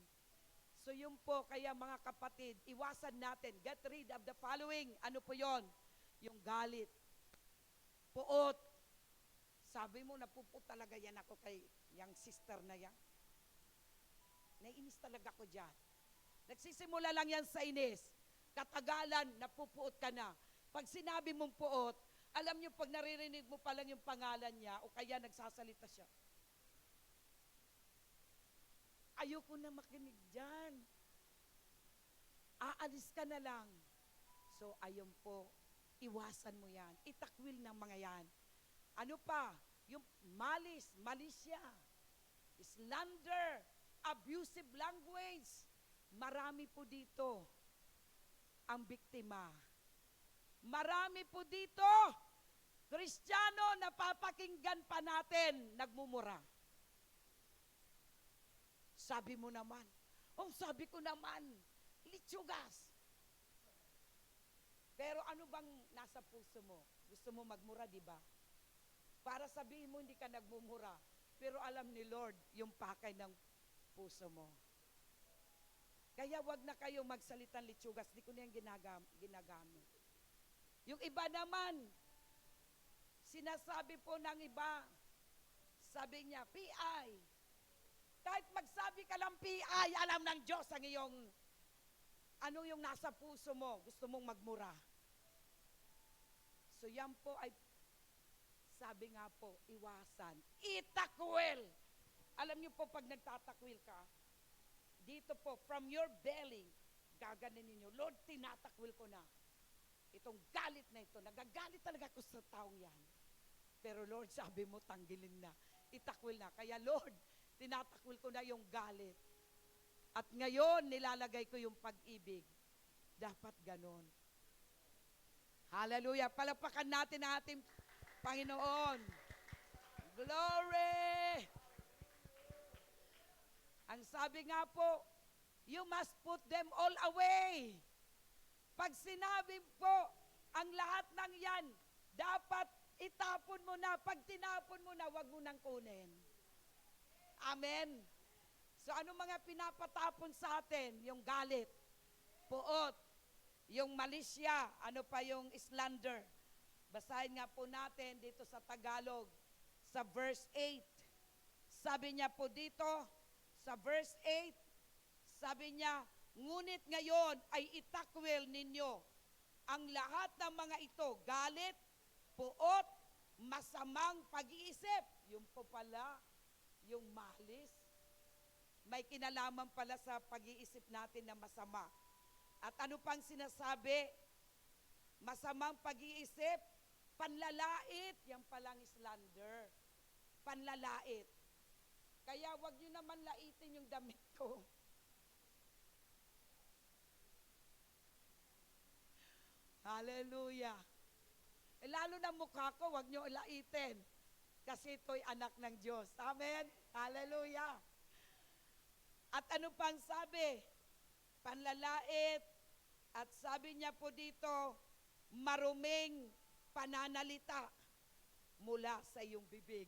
So yun po, kaya mga kapatid, iwasan natin, get rid of the following. Ano po yon? Yung galit, puot. Sabi mo, napupot talaga yan ako kay yung sister na yan. Naiinis talaga ko dyan. Nagsisimula lang yan sa inis. Katagalan, napupuot ka na. Pag sinabi mong puot, alam niyo, pag naririnig mo pa lang yung pangalan niya, o kaya nagsasalita siya, ayoko na makinig dyan. Aalis ka na lang. So, ayun po, iwasan mo yan. Itakwil ng mga yan. Ano pa? Yung malisya, slander, abusive language. Marami po dito ang biktima. Marami po dito, Kristiyano, napapakinggan pa natin, nagmumura. Sabi mo naman, sabi ko naman, litsugas. Pero ano bang nasa puso mo? Gusto mo magmura, di ba? Para sabihin mo, hindi ka nagmumura. Pero alam ni Lord, yung pakay ng puso mo. Kaya wag na kayo magsalitang litsugas. Di ko na yung ginagamit. Yung iba naman, sinasabi po ng iba, sabi niya, PI. Kahit magsabi ka lang PI, alam ng Diyos ang iyong, ano yung nasa puso mo, gusto mong magmura. So yan po ay, sabi nga po, iwasan. Itakwil. Alam niyo po, pag nagtatakwil ka, dito po, from your belly, gaganin ninyo, Lord, tinatakwil ko na. Itong galit na ito, nagagalit talaga ako sa taong yan. Pero Lord, sabi mo, tanggilin na. Itakwil na. Kaya Lord, tinatakwil ko na yung galit. At ngayon, nilalagay ko yung pag-ibig. Dapat ganon. Hallelujah. Palapakan natin ang ating Panginoon. Glory! Ang sabi nga po, you must put them all away. Pag sinabi po, ang lahat ng yan, dapat itapon mo na. Pag tinapon mo na, wag mo nang kunin. Amen. So ano mga pinapatapon sa atin? Yung galit, puot, yung malisya, ano pa yung slander. Basahin nga po natin dito sa Tagalog, sa verse 8. Sabi niya po dito, sa verse 8, sabi niya, ngunit ngayon ay itakwil ninyo ang lahat ng mga ito, galit, puot, masamang pag-iisip. Yung po pala, yung malis, may kinalaman pala sa pag-iisip natin na masama. At ano pang sinasabi? Masamang pag-iisip, panlalait, yan palang slander. Panlalait. Kaya wag nyo naman laitin yung damit ko. Hallelujah. Lalo na mukha ko, wag nyo laitin. Kasi ito'y anak ng Diyos. Amen? Hallelujah. At ano pang sabi? Panlalait. At sabi niya po dito, maruming pananalita mula sa iyong bibig.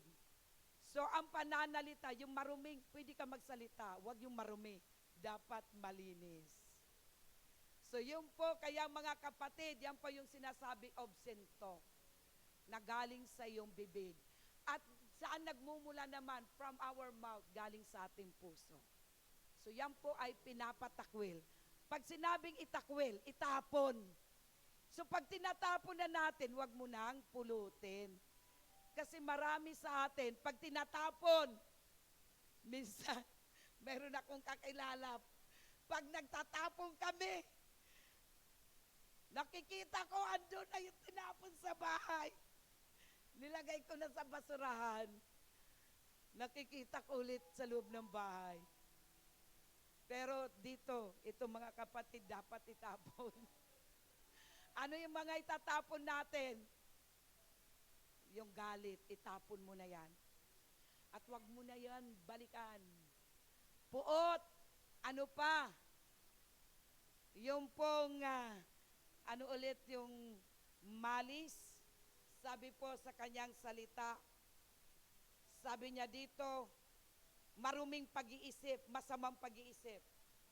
So, ang pananalita, yung maruming, pwede ka magsalita, wag yung marumi. Dapat malinis. So, yun po, kaya mga kapatid, yan po yung sinasabi obsento, na galing sa iyong bibig. At saan nagmumula naman? From our mouth, galing sa ating puso. So, yan po ay pinapatakwil. Pag sinabing itakwil, itapon. So, pag tinatapon na natin, wag mo nang pulutin. Kasi marami sa atin, pag tinatapon, minsan, meron akong kakilala, pag nagtatapon kami, nakikita ko, andun na yung tinapon sa bahay. Nilagay ko na sa basurahan. Nakikita ko ulit sa loob ng bahay. Pero dito, itong mga kapatid dapat itapon. Ano yung mga itatapon natin? Yung galit, itapon mo na yan. At wag mo na yan balikan. Puot, ano pa? Yung pong, ano ulit yung malis, sabi po sa kanyang salita, sabi niya dito, maruming pag-iisip, masamang pag-iisip.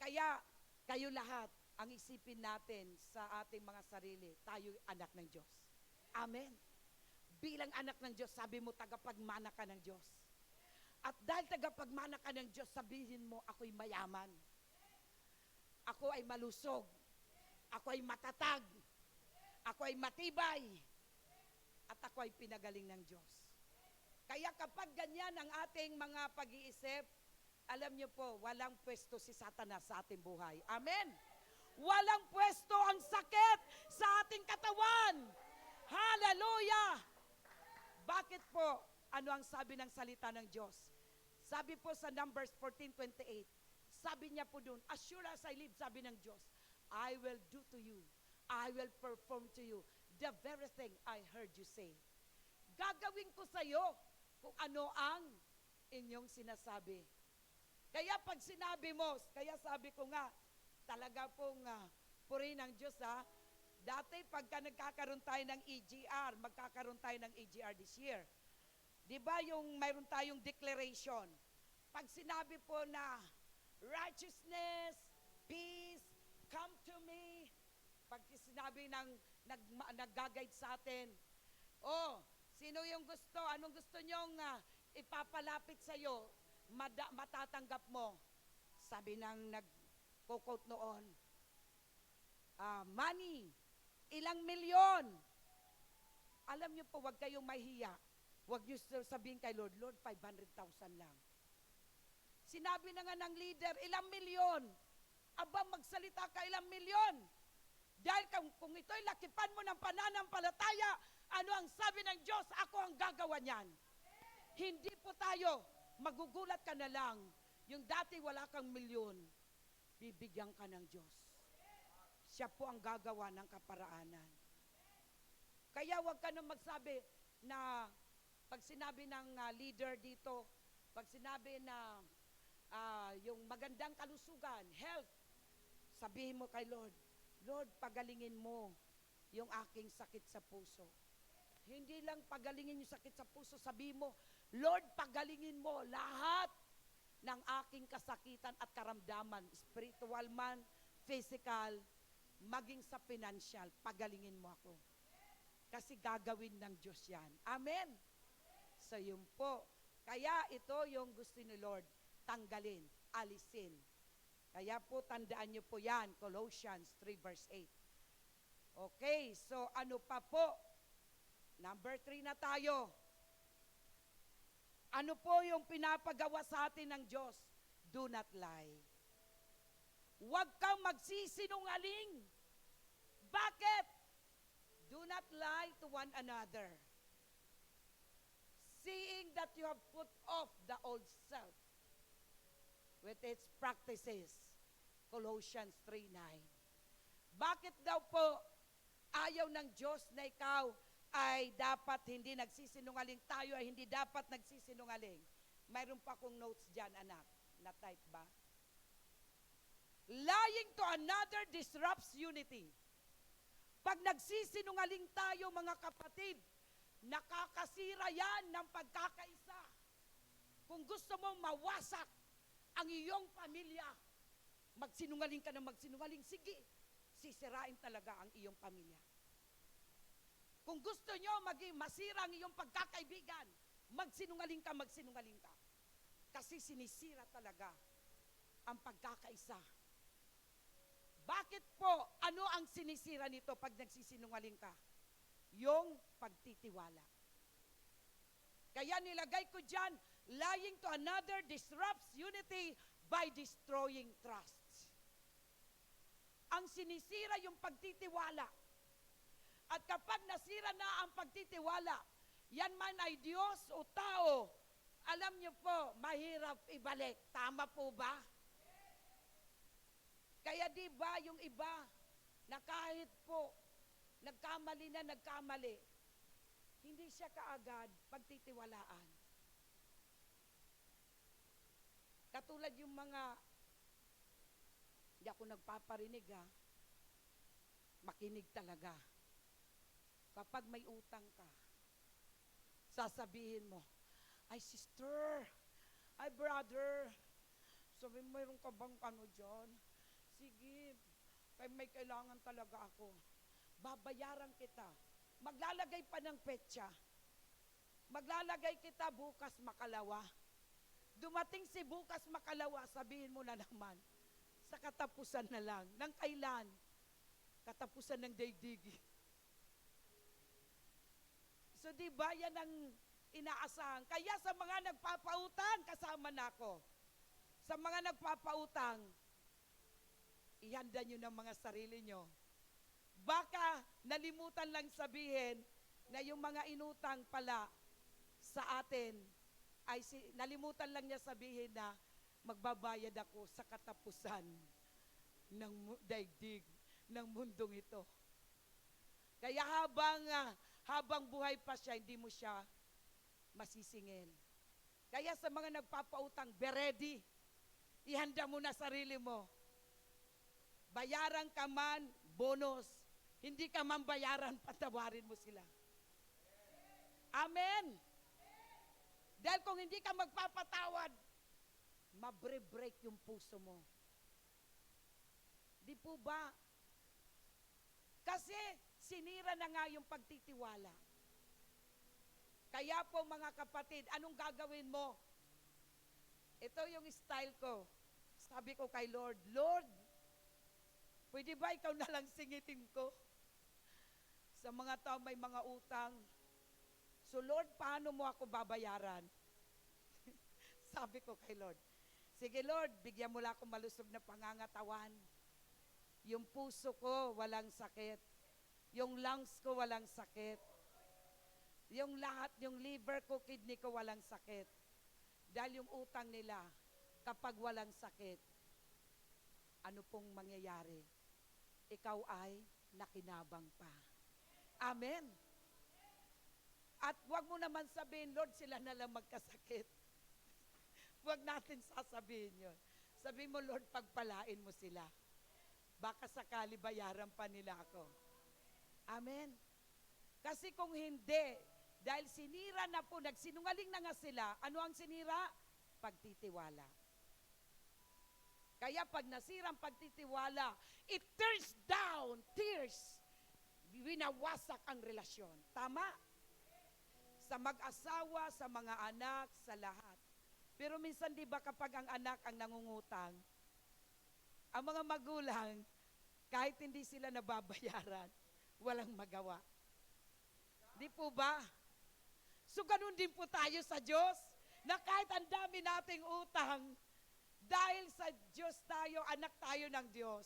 Kaya, kayo lahat, ang isipin natin sa ating mga sarili, tayo'y anak ng Diyos. Amen. Bilang anak ng Diyos, sabi mo, tagapagmana ka ng Diyos. At dahil tagapagmana ka ng Diyos, sabihin mo, ako'y mayaman. Ako ay malusog. Ako ay matatag. Ako ay matibay. At ako ay pinagaling ng Diyos. Kaya kapag ganyan ang ating mga pag-iisip, alam niyo po, walang pwesto si Satanas sa ating buhay. Amen? Walang pwesto ang sakit sa ating katawan. Hallelujah! Bakit po? Ano ang sabi ng salita ng Diyos? Sabi po sa Numbers 14:28, sabi niya po doon, as sure as I live, sabi ng Diyos, I will do to you, I will perform to you the very thing I heard you say. Gagawin ko sa iyo kung ano ang inyong sinasabi. Kaya pag sinabi mo, kaya sabi ko nga, talaga pong purihin ng Diyos Dati pagka nagkakaroon tayo ng EGR, magkakaroon tayo ng EGR this year. Di ba yung mayroon tayong declaration? Pag sinabi po na righteousness, peace, come to me. Pag sinabi ng nag-guide sa atin, sino yung gusto? Anong gusto nyong ipapalapit sa iyo? Matatanggap mo. Sabi ng nag-quote noon, money, ilang milyon. Alam niyo po, wag kayong mahiya. Wag niyo sabihin kay Lord, Lord, 500,000 lang. Sinabi na nga ng leader, ilang milyon. Aba, magsalita ka ilang milyon. Dahil kung ito'y lakipan mo ng pananampalataya, ano ang sabi ng Diyos? Ako ang gagawa niyan. Hindi po tayo, magugulat ka na lang. Yung dati wala kang milyon. bibigyan ka ng Diyos. Siya po ang gagawa ng kaparaanan. Kaya wag ka na magsabi na pag sinabi ng leader dito, pag sinabi na yung magandang kalusugan, health, sabihin mo kay Lord, Lord, pagalingin mo yung aking sakit sa puso. Hindi lang pagalingin yung sakit sa puso, sabihin mo, Lord, pagalingin mo lahat ng aking kasakitan at karamdaman, spiritual man, physical, maging sa financial, pagalingin mo ako. Kasi gagawin ng Diyos yan. Amen? So yun po. Kaya ito yung gusto ni Lord, tanggalin, alisin. Kaya po tandaan nyo po yan, Colossians 3 verse 8. Okay, so ano pa po? Number 3 na tayo. Ano po yung pinapagawa sa atin ng Diyos? Do not lie. Huwag kang magsisinungaling. Bakit? Do not lie to one another. Seeing that you have put off the old self with its practices. Colossians 3:9. Bakit daw po ayaw ng Diyos na ikaw ay dapat hindi nagsisinungaling, tayo ay hindi dapat nagsisinungaling? Mayroon pa akong notes dyan, anak. Na-type ba? Lying to another disrupts unity. Pag nagsisinungaling tayo, mga kapatid, nakakasira yan ng pagkakaisa. Kung gusto mong mawasak ang iyong pamilya, magsinungaling ka na magsinungaling, sige, sisirain talaga ang iyong pamilya. Kung gusto nyo maging masira ang iyong pagkakaibigan, magsinungaling ka, magsinungaling ka. Kasi sinisira talaga ang pagkakaisa. Bakit po? Ano ang sinisira nito pag nagsisinungaling ka? Yung pagtitiwala. Kaya nilagay ko dyan, lying to another disrupts unity by destroying trust. Ang sinisira yung pagtitiwala. At kapag nasira na ang pagtitiwala, yan man ay Diyos o tao, alam niyo po, mahirap ibalik. Tama po ba? Kaya di ba yung iba, na kahit po, nagkamali na nagkamali, hindi siya kaagad pagtitiwalaan. Katulad yung mga, hindi ako nagpaparinig makinig talaga. Kapag may utang ka, sasabihin mo, ay sister, ay brother, sabi mo, mayroon ka bang ano dyan? Sige, may kailangan talaga ako. Babayaran kita. Maglalagay pa ng petsa. Maglalagay kita bukas makalawa. Dumating si bukas makalawa, sabihin mo na naman, sa katapusan na lang. Nang kailan? Katapusan ng daigdig. So di ba yan ang inaasahan? Kaya sa mga nagpapautang, kasama na ako. Sa mga nagpapautang, ihanda nyo ng mga sarili nyo. Baka nalimutan lang sabihin na yung mga inutang pala sa atin, ay nalimutan lang niya sabihin na magbabayad ako sa katapusan ng daigdig, ng mundong ito. Kaya habang buhay pa siya, hindi mo siya masisingil. Kaya sa mga nagpapautang, be ready. Ihanda mo na sarili mo. Bayaran ka man, bonus. Hindi ka man bayaran, patawarin mo sila. Amen. Dahil kung hindi ka magpapatawad, mabre-break yung puso mo. Di po ba? Kasi sinira na nga yung pagtitiwala. Kaya po mga kapatid, anong gagawin mo? Ito yung style ko. Sabi ko kay Lord, Lord, pwede ba ikaw na lang singitin ko? Sa mga tao may mga utang. So Lord, paano mo ako babayaran? Sabi ko kay Lord, sige Lord, bigyan mo lang ako malusog na pangangatawan. Yung puso ko walang sakit. Yung lungs ko walang sakit. Yung lahat, yung liver ko, kidney ko walang sakit. Dahil yung utang nila, kapag walang sakit, ano pong mangyayari? Ikaw ay nakinabang pa. Amen. At wag mo naman sabihin, Lord, sila na lang magkasakit. Wag natin sasabihin yun. Sabihin mo, Lord, pagpalain mo sila. Baka sakali bayaran pa nila ako. Amen. Kasi kung hindi, dahil sinira na po, nagsinungaling na nga sila, ano ang sinira? Pagtitiwala. Kaya pag nasira ang pagtitiwala, it tears down, tears. Winawasak ang relasyon. Tama? Sa mag-asawa, sa mga anak, sa lahat. Pero minsan di ba kapag ang anak ang nangungutang, ang mga magulang, kahit hindi sila nababayaran, walang magawa. Di po ba? So ganun din po tayo sa Diyos, na kahit ang dami nating utang, dahil sa Diyos tayo, anak tayo ng Diyos.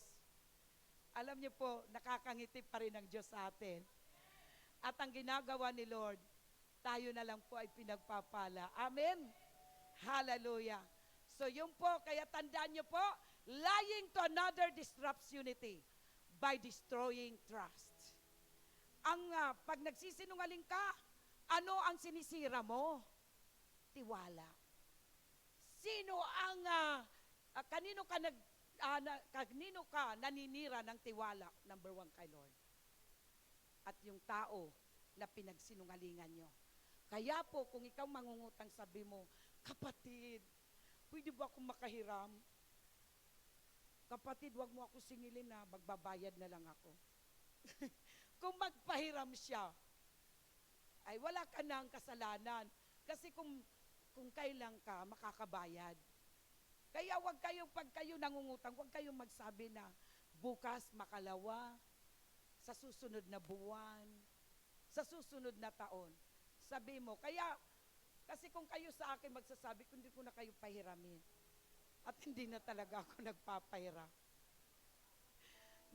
Alam niyo po, nakakangiti pa rin ang Diyos sa atin. At ang ginagawa ni Lord, tayo na lang po ay pinagpapala. Amen? Hallelujah. So yun po, kaya tandaan niyo po, lying to another disrupts unity by destroying trust. Ang pag nagsisinungaling ka, ano ang sinisira mo? Tiwala. Sino ang kanino ka naninira ng tiwala? Number 1 kay Lord. At yung tao na pinagsinungalingan nyo. Kaya po, kung ikaw mangungutang, sabi mo, kapatid, pwede ba akong makahiram? Kapatid, wag mo ako singilin na, magbabayad na lang ako. Kung magpahiram siya, ay wala ka nang kasalanan. Kasi kung kailan ka, makakabayad. Kaya wag kayong, pag kayo nangungutang, wag kayong magsabi na, bukas makalawa, sa susunod na buwan, sa susunod na taon. Sabi mo, kasi kung kayo sa akin magsasabi, kung hindi ko na kayo pahiramin. At hindi na talaga ako nagpapahiram.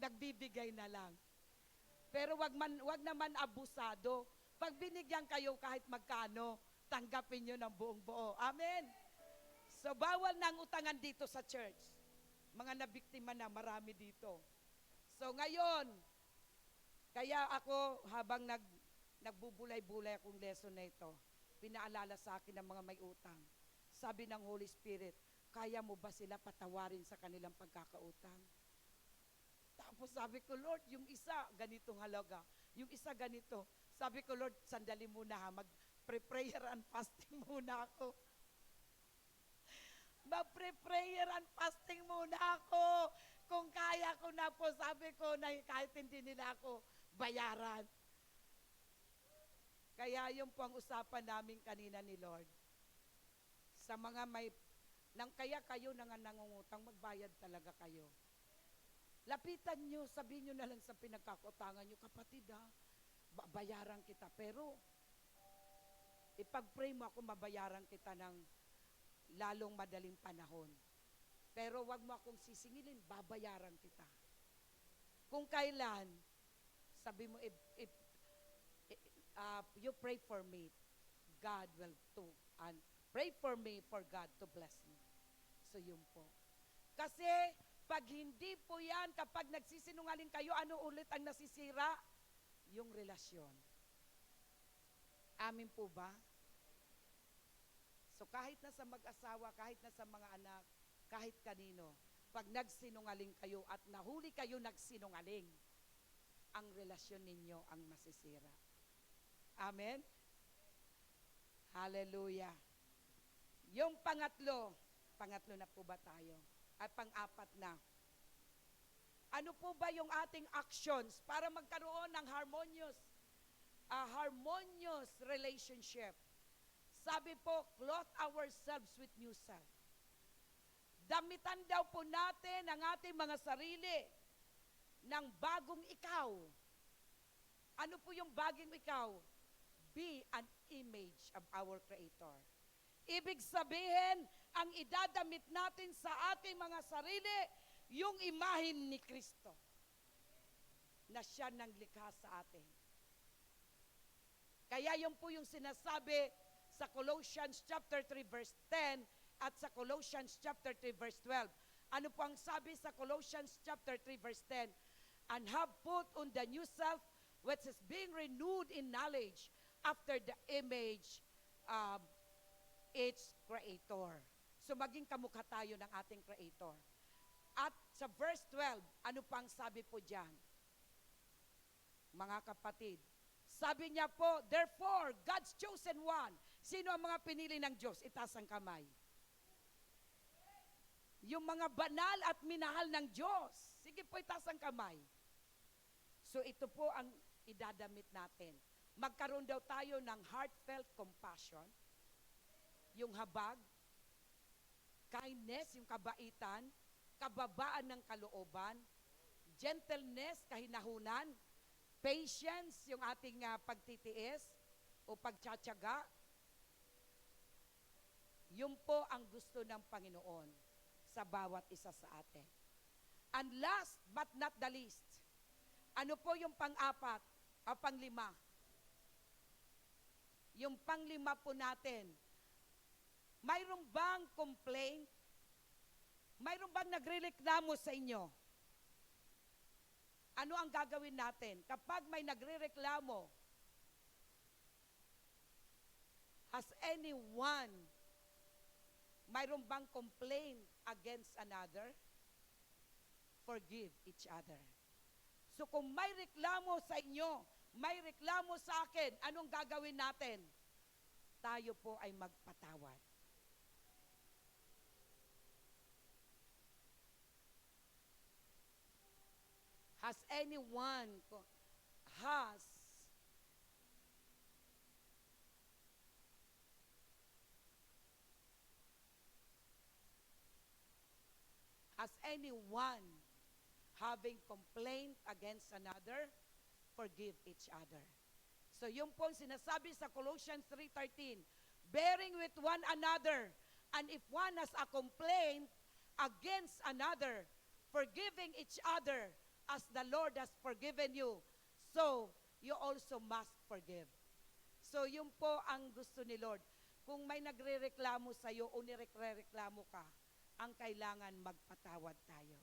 Nagbibigay na lang. Pero wag naman abusado. Pag binigyan kayo kahit magkano, tanggapin nyo ng buong buo. Amen? So, bawal nang utangan dito sa church. Mga nabiktima na, marami dito. So, ngayon, kaya ako, habang nagbubulay-bulay akong lesson na ito, pinaalala sa akin ng mga may utang. Sabi ng Holy Spirit, kaya mo ba sila patawarin sa kanilang pagkakautang? Tapos sabi ko, Lord, yung isa, ganitong halaga. Yung isa, ganito. Sabi ko, Lord, sandali muna ha, mag-prayer and fasting muna ako. Mag-prayer and fasting muna ako. Kung kaya ko na po, sabi ko, na kahit hindi nila ako bayaran. Kaya yun po ang usapan namin kanina ni Lord. Sa mga kaya kayo na nga nangungutang, magbayad talaga kayo. Lapitan nyo, sabihin nyo na lang sa pinagkakutangan nyo, kapatid bayaran kita. Pero, ipag-pray mo ako, mabayaran kita ng lalong madaling panahon. Pero wag mo akong sisingilin, babayaran kita. Kung kailan, sabi mo, you pray for me, God will do, and pray for me for God to bless me. So yun po. Kasi, pag hindi po yan, kapag nagsisinungaling kayo, ano ulit ang nasisira? Yung relasyon. Amin po ba? So kahit na sa mag-asawa, kahit na sa mga anak, kahit kanino, pag nagsinungaling kayo at nahuli kayo nagsinungaling, ang relasyon ninyo ang masisira. Amen? Hallelujah. Yung pangatlo na po ba tayo? At pang-apat na. Ano po ba yung ating actions para magkaroon ng harmonious relationship? Sabi po, clothe ourselves with new self. Damitan daw po natin ang ating mga sarili ng bagong ikaw. Ano po yung bagong ikaw? Be an image of our Creator. Ibig sabihin, ang idadamit natin sa ating mga sarili, yung imahin ni Kristo na siya nang likha sa atin. Kaya yun po yung sinasabi sa Colossians chapter 3 verse 10 at sa Colossians chapter 3 verse 12. Ano po ang sabi sa Colossians chapter 3 verse 10? And have put on the new self which is being renewed in knowledge after the image of its creator. So maging kamukha tayo ng ating creator. At sa verse 12, ano pang sabi po diyan? Mga kapatid, sabi niya po, therefore, God's chosen one. Sino ang mga pinili ng Diyos? Itaas ang kamay. Yung mga banal at minahal ng Diyos. Sige po, itaas ang kamay. So ito po ang idadamit natin. Magkaroon daw tayo ng heartfelt compassion, yung habag, kindness, yung kabaitan, kababaan ng kalooban, gentleness, kahinahunan, patience, yung ating pagtitiis o pagtsatsaga. Yun po ang gusto ng Panginoon sa bawat isa sa atin. And last but not the least, ano po yung pang-apat o pang-lima? Yung pang-lima po natin, mayroon bang complaint? Mayroon bang nagrereklamo sa inyo? Ano ang gagawin natin? Kapag may nagrereklamo, has anyone, mayroon bang complaint against another? Forgive each other. So kung may reklamo sa inyo, may reklamo sa akin, anong gagawin natin? Tayo po ay magpatawad. Has anyone having complaint against another, forgive each other. So yung po sinasabi sa Colossians 3:13, bearing with one another, and if one has a complaint against another, forgiving each other as the Lord has forgiven you, so you also must forgive. So yun po ang gusto ni Lord. Kung may nagrereklamo sa iyo o nireklamo ka, ang kailangan magpatawad tayo.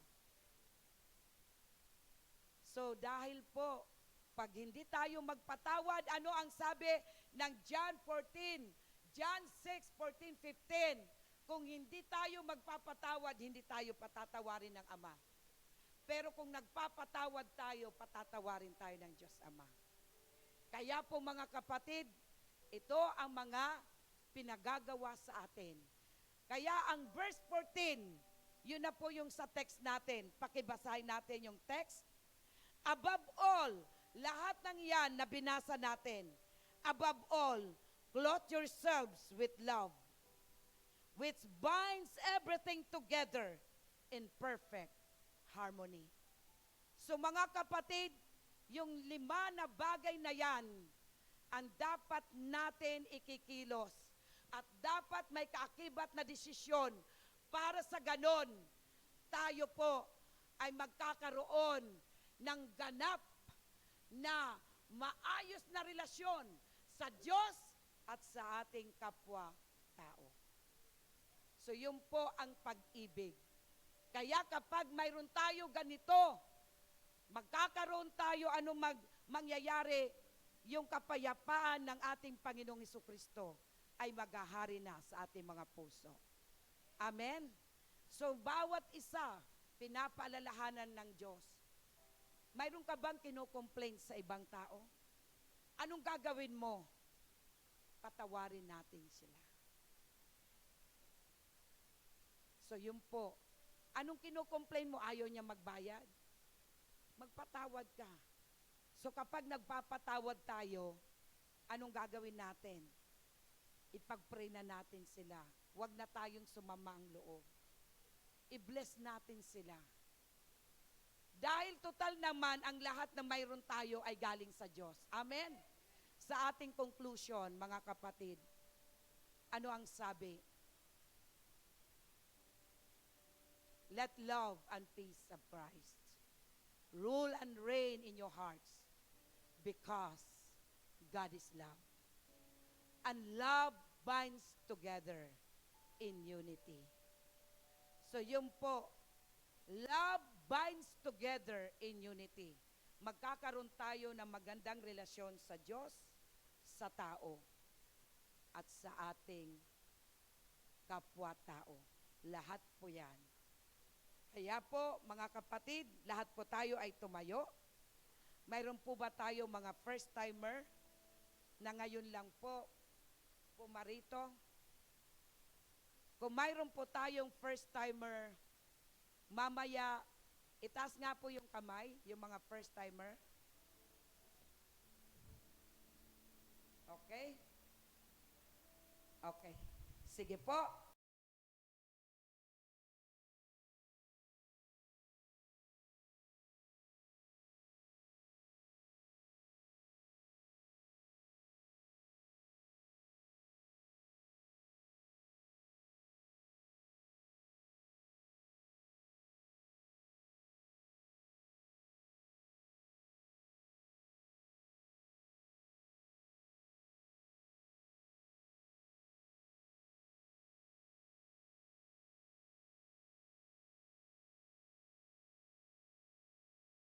So dahil po, pag hindi tayo magpatawad, ano ang sabi ng John 14, John 6:14, 15? Kung hindi tayo magpapatawad, hindi tayo patatawarin ng Ama. Pero kung nagpapatawad tayo, patatawarin tayo ng Diyos Ama. Kaya po mga kapatid, ito ang mga pinagagawa sa atin. Kaya ang verse 14, yun na po yung sa text natin. Pakibasahin natin yung text. Above all, lahat ng yan na binasa natin. Above all, clothe yourselves with love, which binds everything together in perfect harmony. So mga kapatid, yung 5 na bagay na yan, ang dapat natin ikikilos. At dapat may kaakibat na desisyon para sa ganon, tayo po ay magkakaroon ng ganap na maayos na relasyon sa Diyos at sa ating kapwa-tao. So yun po ang pag-ibig. Kaya kapag mayroon tayo ganito, magkakaroon tayo mangyayari, yung kapayapaan ng ating Panginoong Hesukristo ay maghahari na sa ating mga puso. Amen? So bawat isa, pinapaalalahanan ng Diyos. Mayroon ka bang kinocomplain sa ibang tao? Anong gagawin mo? Patawarin natin sila. So yun po. Anong kinocomplain mo? Ayaw niya magbayad? Magpatawad ka. So kapag nagpapatawad tayo, anong gagawin natin? Ipag-pray na natin sila. Huwag na tayong sumama ang loob. I-bless natin sila. Dahil total naman, ang lahat na mayroon tayo ay galing sa Diyos. Amen? Sa ating conclusion, mga kapatid, ano ang sabi? Let love and peace of Christ rule and reign in your hearts because God is love. And love binds together in unity. So yun po Love binds together in unity. Magkakaroon tayo ng magandang relasyon sa Diyos, sa tao, at sa ating kapwa-tao. Lahat po yan. Kaya po, mga kapatid, lahat po tayo ay tumayo. Mayroon po ba tayo mga first-timer na ngayon lang po pumarito? Kung mayroon po tayong first-timer, mamaya, itaas nga po yung kamay, yung mga first-timer. Okay? Okay. Sige po.